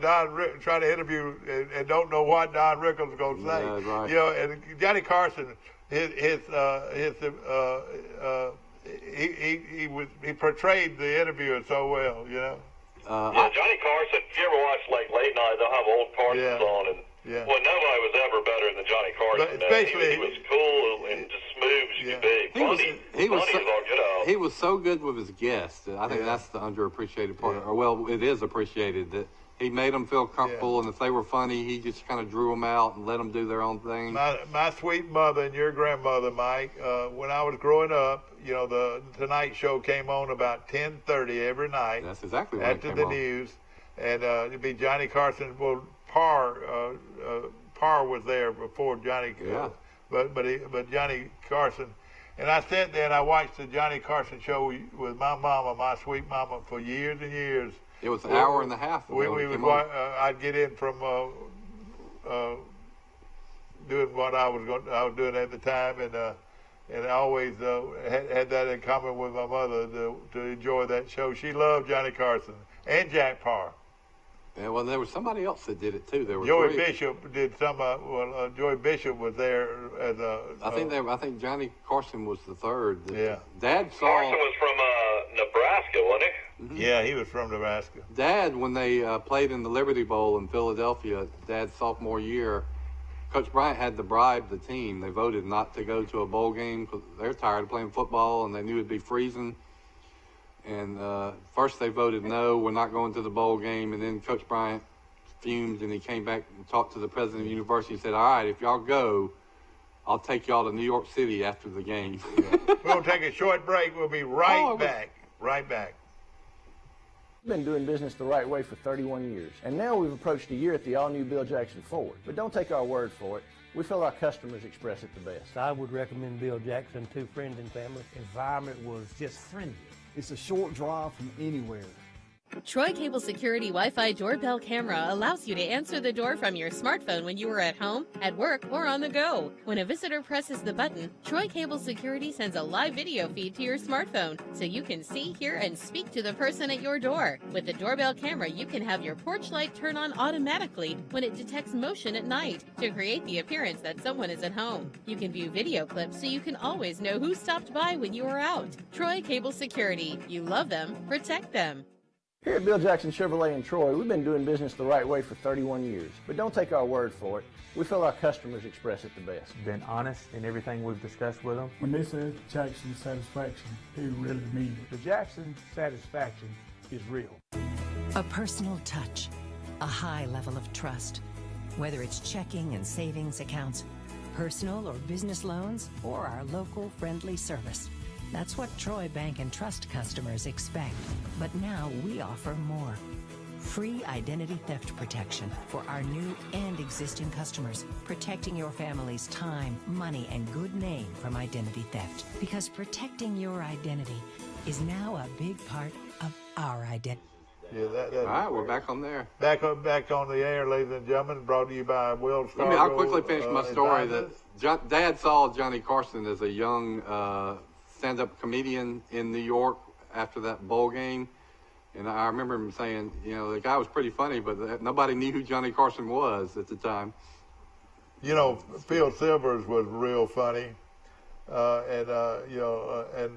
trying to interview and don't know what Don Rickles is going to say. Yeah, right. And Johnny Carson, he portrayed the interviewer so well, Johnny Carson, if you ever watch like late night, they'll have old Carsons on, and well, nobody was ever better than Johnny Carson. He was cool and just smooth as you could be. He was so good with his guests. I think that's the underappreciated part. Or well, it is appreciated that he made them feel comfortable, and if they were funny, he just kind of drew them out and let them do their own thing. My sweet mother and your grandmother, Mike, when I was growing up, the Tonight Show came on about 10:30 every night. That's exactly what after the news, and it'd be Johnny Carson. Well, Parr was there before Johnny. But Johnny Carson, And I sat there and I watched the Johnny Carson show with my mama, my sweet mama, for years and years. It was an hour and a half. I'd get in from doing what I was doing at the time, and I always had that in common with my mother to enjoy that show. She loved Johnny Carson and Jack Parr. Yeah, well, there was somebody else that did it too. There were Joey three. Bishop did some. Joey Bishop was there as a. I think Johnny Carson was the third. Yeah. Dad saw. Carson was from Nebraska, wasn't he? Mm-hmm. Yeah, he was from Nebraska. Dad, when they played in the Liberty Bowl in Philadelphia, Dad's sophomore year, Coach Bryant had to bribe the team. They voted not to go to a bowl game because they're tired of playing football and they knew it'd be freezing. And first they voted no, we're not going to the bowl game. And then Coach Bryant fumed and he came back and talked to the president of the university and said, all right, if y'all go, I'll take y'all to New York City after the game. Yeah. We're going to take a short break. We'll be right back. Right back. We've been doing business the right way for 31 years, and now we've approached a year at the all-new Bill Jackson Ford. But don't take our word for it. We feel our customers express it the best. I would recommend Bill Jackson to friends and family. Environment was just friendly. It's a short drive from anywhere. Troy Cable Security Wi-Fi doorbell camera allows you to answer the door from your smartphone when you are at home, at work, or on the go. When a visitor presses the button, Troy Cable Security sends a live video feed to your smartphone so you can see, hear, and speak to the person at your door. With the doorbell camera, you can have your porch light turn on automatically when it detects motion at night to create the appearance that someone is at home. You can view video clips so you can always know who stopped by when you are out. Troy Cable Security. You love them, protect them. Here at Bill Jackson Chevrolet in Troy, we've been doing business the right way for 31 years. But don't take our word for it. We feel our customers express it the best. Been honest in everything we've discussed with them. When they say Jackson Satisfaction, they really mean it. The Jackson satisfaction is real. A personal touch, a high level of trust. Whether it's checking and savings accounts, personal or business loans, or our local friendly service. That's what Troy Bank and Trust customers expect. But now we offer more. Free identity theft protection for our new and existing customers, protecting your family's time, money, and good name from identity theft. Because protecting your identity is now a big part of our identity. Yeah, All right, we're back on there. Back on the air, ladies and gentlemen, brought to you by Wells Fargo. I'll quickly finish my story. Dad saw Johnny Carson as a young stand-up comedian in New York after that bowl game. And I remember him saying, the guy was pretty funny, but nobody knew who Johnny Carson was at the time. Phil Silvers was real funny. And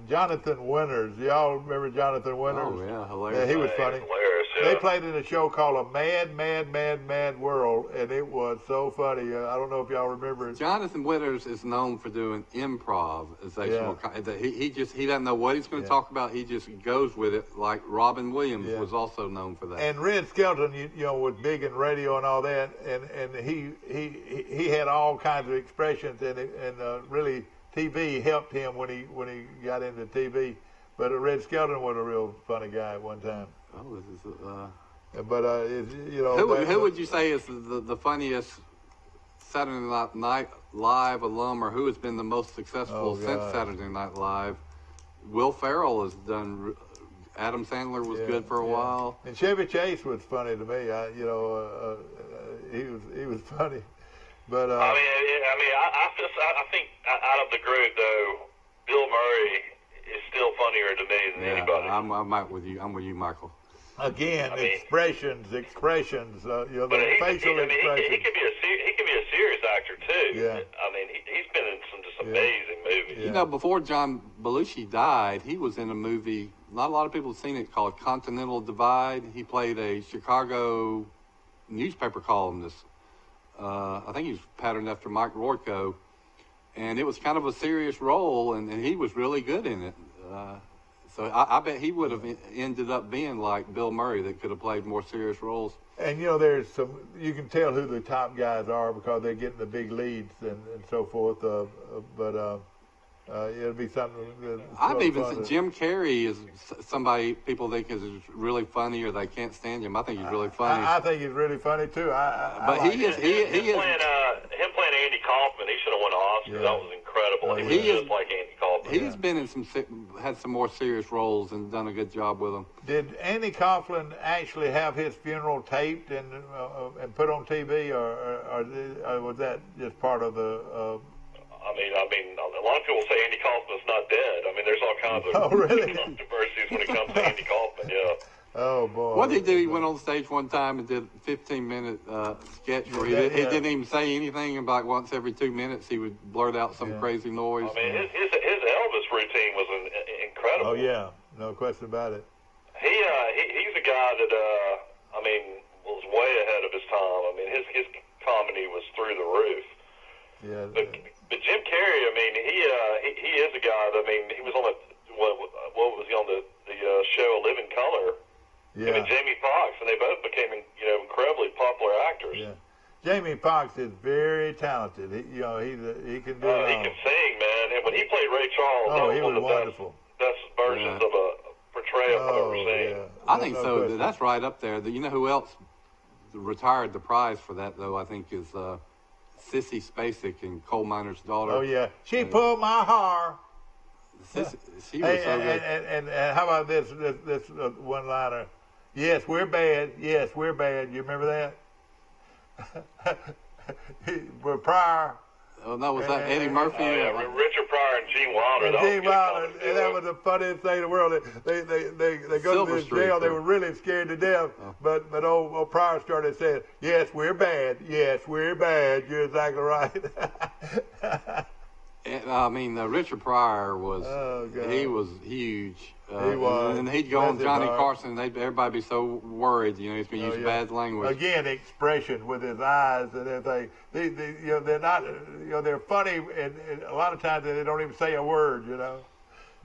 Jonathan Winters. Y'all remember Jonathan Winters? Oh, yeah, hilarious. Yeah, he was funny. Hilarious, yeah. They played in a show called A Mad, Mad, Mad, Mad World, and it was so funny. I don't know if y'all remember it. Jonathan Winters is known for doing improvisational. He doesn't know what he's going to talk about. He just goes with it, like Robin Williams was also known for that. And Red Skelton, was big in radio and all that, and he had all kinds of expressions, and really TV helped him when he got into TV. But Red Skelton was a real funny guy at one time. Oh, this is. Who would you say is the funniest Saturday Night Live alum, or who has been the most successful since Saturday Night Live? Will Ferrell has done. Adam Sandler was good for a while. And Chevy Chase was funny to me. He was funny. But I think out of the group though, Bill Murray is still funnier to me than anybody. I'm with you. I'm with you, Michael. Again, expressions, the facial expressions. He can be a serious actor too. Yeah. He's been in some just amazing movies. Yeah. Before John Belushi died, he was in a movie. Not a lot of people have seen it, called Continental Divide. He played a Chicago newspaper columnist. I think he's patterned after Mike Rourke, and it was kind of a serious role, and he was really good in it. So I bet he would have ended up being like Bill Murray, that could have played more serious roles. And there's you can tell who the top guys are because they're getting the big leads and so forth. But it'll be something. I've even seen Jim Carrey is somebody people think is really funny, or they can't stand him. I think he's really funny. I think he's really funny too. Him playing Andy Kaufman, he should have won an Oscar. Yeah. That was incredible. He was just like Andy Kaufman. He's been in had some more serious roles and done a good job with them. Did Andy Coughlin actually have his funeral taped and put on TV, or was that just part of the? I mean, a lot of people say Andy Kaufman's not dead. I mean, there's all kinds of controversies when it comes to Andy Kaufman. Yeah. Oh boy! What did he do? He went on stage one time and did a 15-minute sketch where he didn't even say anything. About once every 2 minutes, he would blurt out some crazy noise. I mean, his Elvis routine was incredible. Oh yeah, no question about it. He's a guy that I mean was way ahead of his time. I mean, his comedy was through the roof. Yeah. But Jim Carrey, I mean, he is a guy that, I mean, he was on what was he on the show A Living Color? Yeah. Him and Jamie Foxx, and they both became incredibly popular actors. Yeah. Jamie Foxx is very talented. He can do it. He can sing, man. And when he played Ray Charles, that was one of the wonderful. best versions of a portrayal I've ever seen. Yeah. I think so. Question. That's right up there. You know who else retired the prize for that, though, I think, is Sissy Spacek in Coal Miner's Daughter. Oh, yeah. She pulled my hair. She was so good. And how about this one-liner? Yes, we're bad. Yes, we're bad. You remember that? We're Pryor. Oh, no, was that Eddie Murphy? Richard Pryor and Gene Wilder. Gene Wilder, and that was the funniest thing in the world. They go to this jail. They were really scared to death. But old Pryor started saying, "Yes, we're bad. Yes, we're bad." You're exactly right. I mean, Richard Pryor was, he was huge. He was. And he'd go on Johnny Carson, and everybody be so worried, he's going to use bad language. Again, expression with his eyes and everything. They're not, they're funny, and a lot of times they don't even say a word,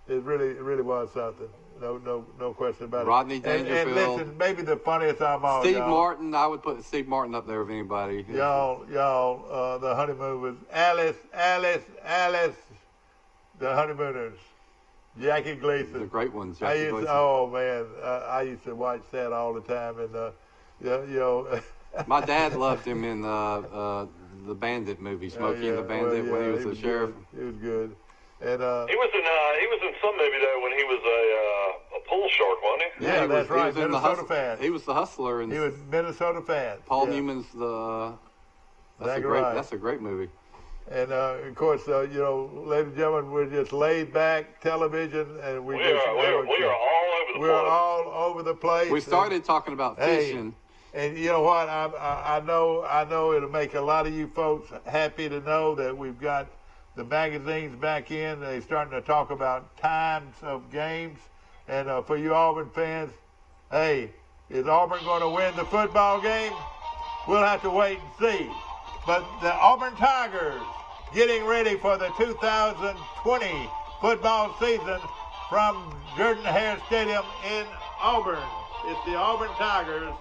It really was something. No question about Rodney it. Dangerfield. And listen, maybe the funniest of all, Steve Martin. I would put Steve Martin up there of anybody. Y'all, the honeymoon was Alice, the honeymooners. Jackie Gleason. The great ones, Jackie Gleason. Oh, man. I used to watch that all the time. And, my dad loved him in the Bandit movie, Smokey and the Bandit, when he was the sheriff. He was good. And, he was in some movie, though, when he was a pool shark, wasn't he? Yeah, that's right. Minnesota Fan. He was the hustler. He was Minnesota Fan. Paul Newman's the... That's a great movie. And, of course, ladies and gentlemen, we're just laid back television, and we are all over the place. We're all over the place. We started talking about fishing. And you know what? I know it'll make a lot of you folks happy to know that we've got the magazines back in. They're starting to talk about times of games. And for you Auburn fans, hey, is Auburn going to win the football game? We'll have to wait and see. But the Auburn Tigers getting ready for the 2020 football season from Jordan-Hare Stadium in Auburn. It's the Auburn Tigers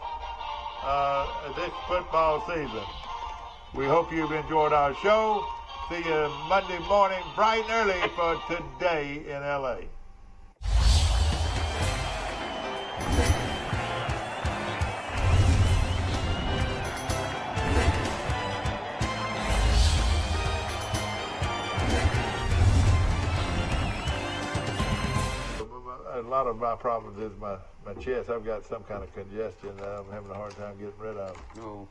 this football season. We hope you've enjoyed our show. See you Monday morning bright and early for Today in L.A. A lot of my problems is my chest. I've got some kind of congestion that I'm having a hard time getting rid of. Oh.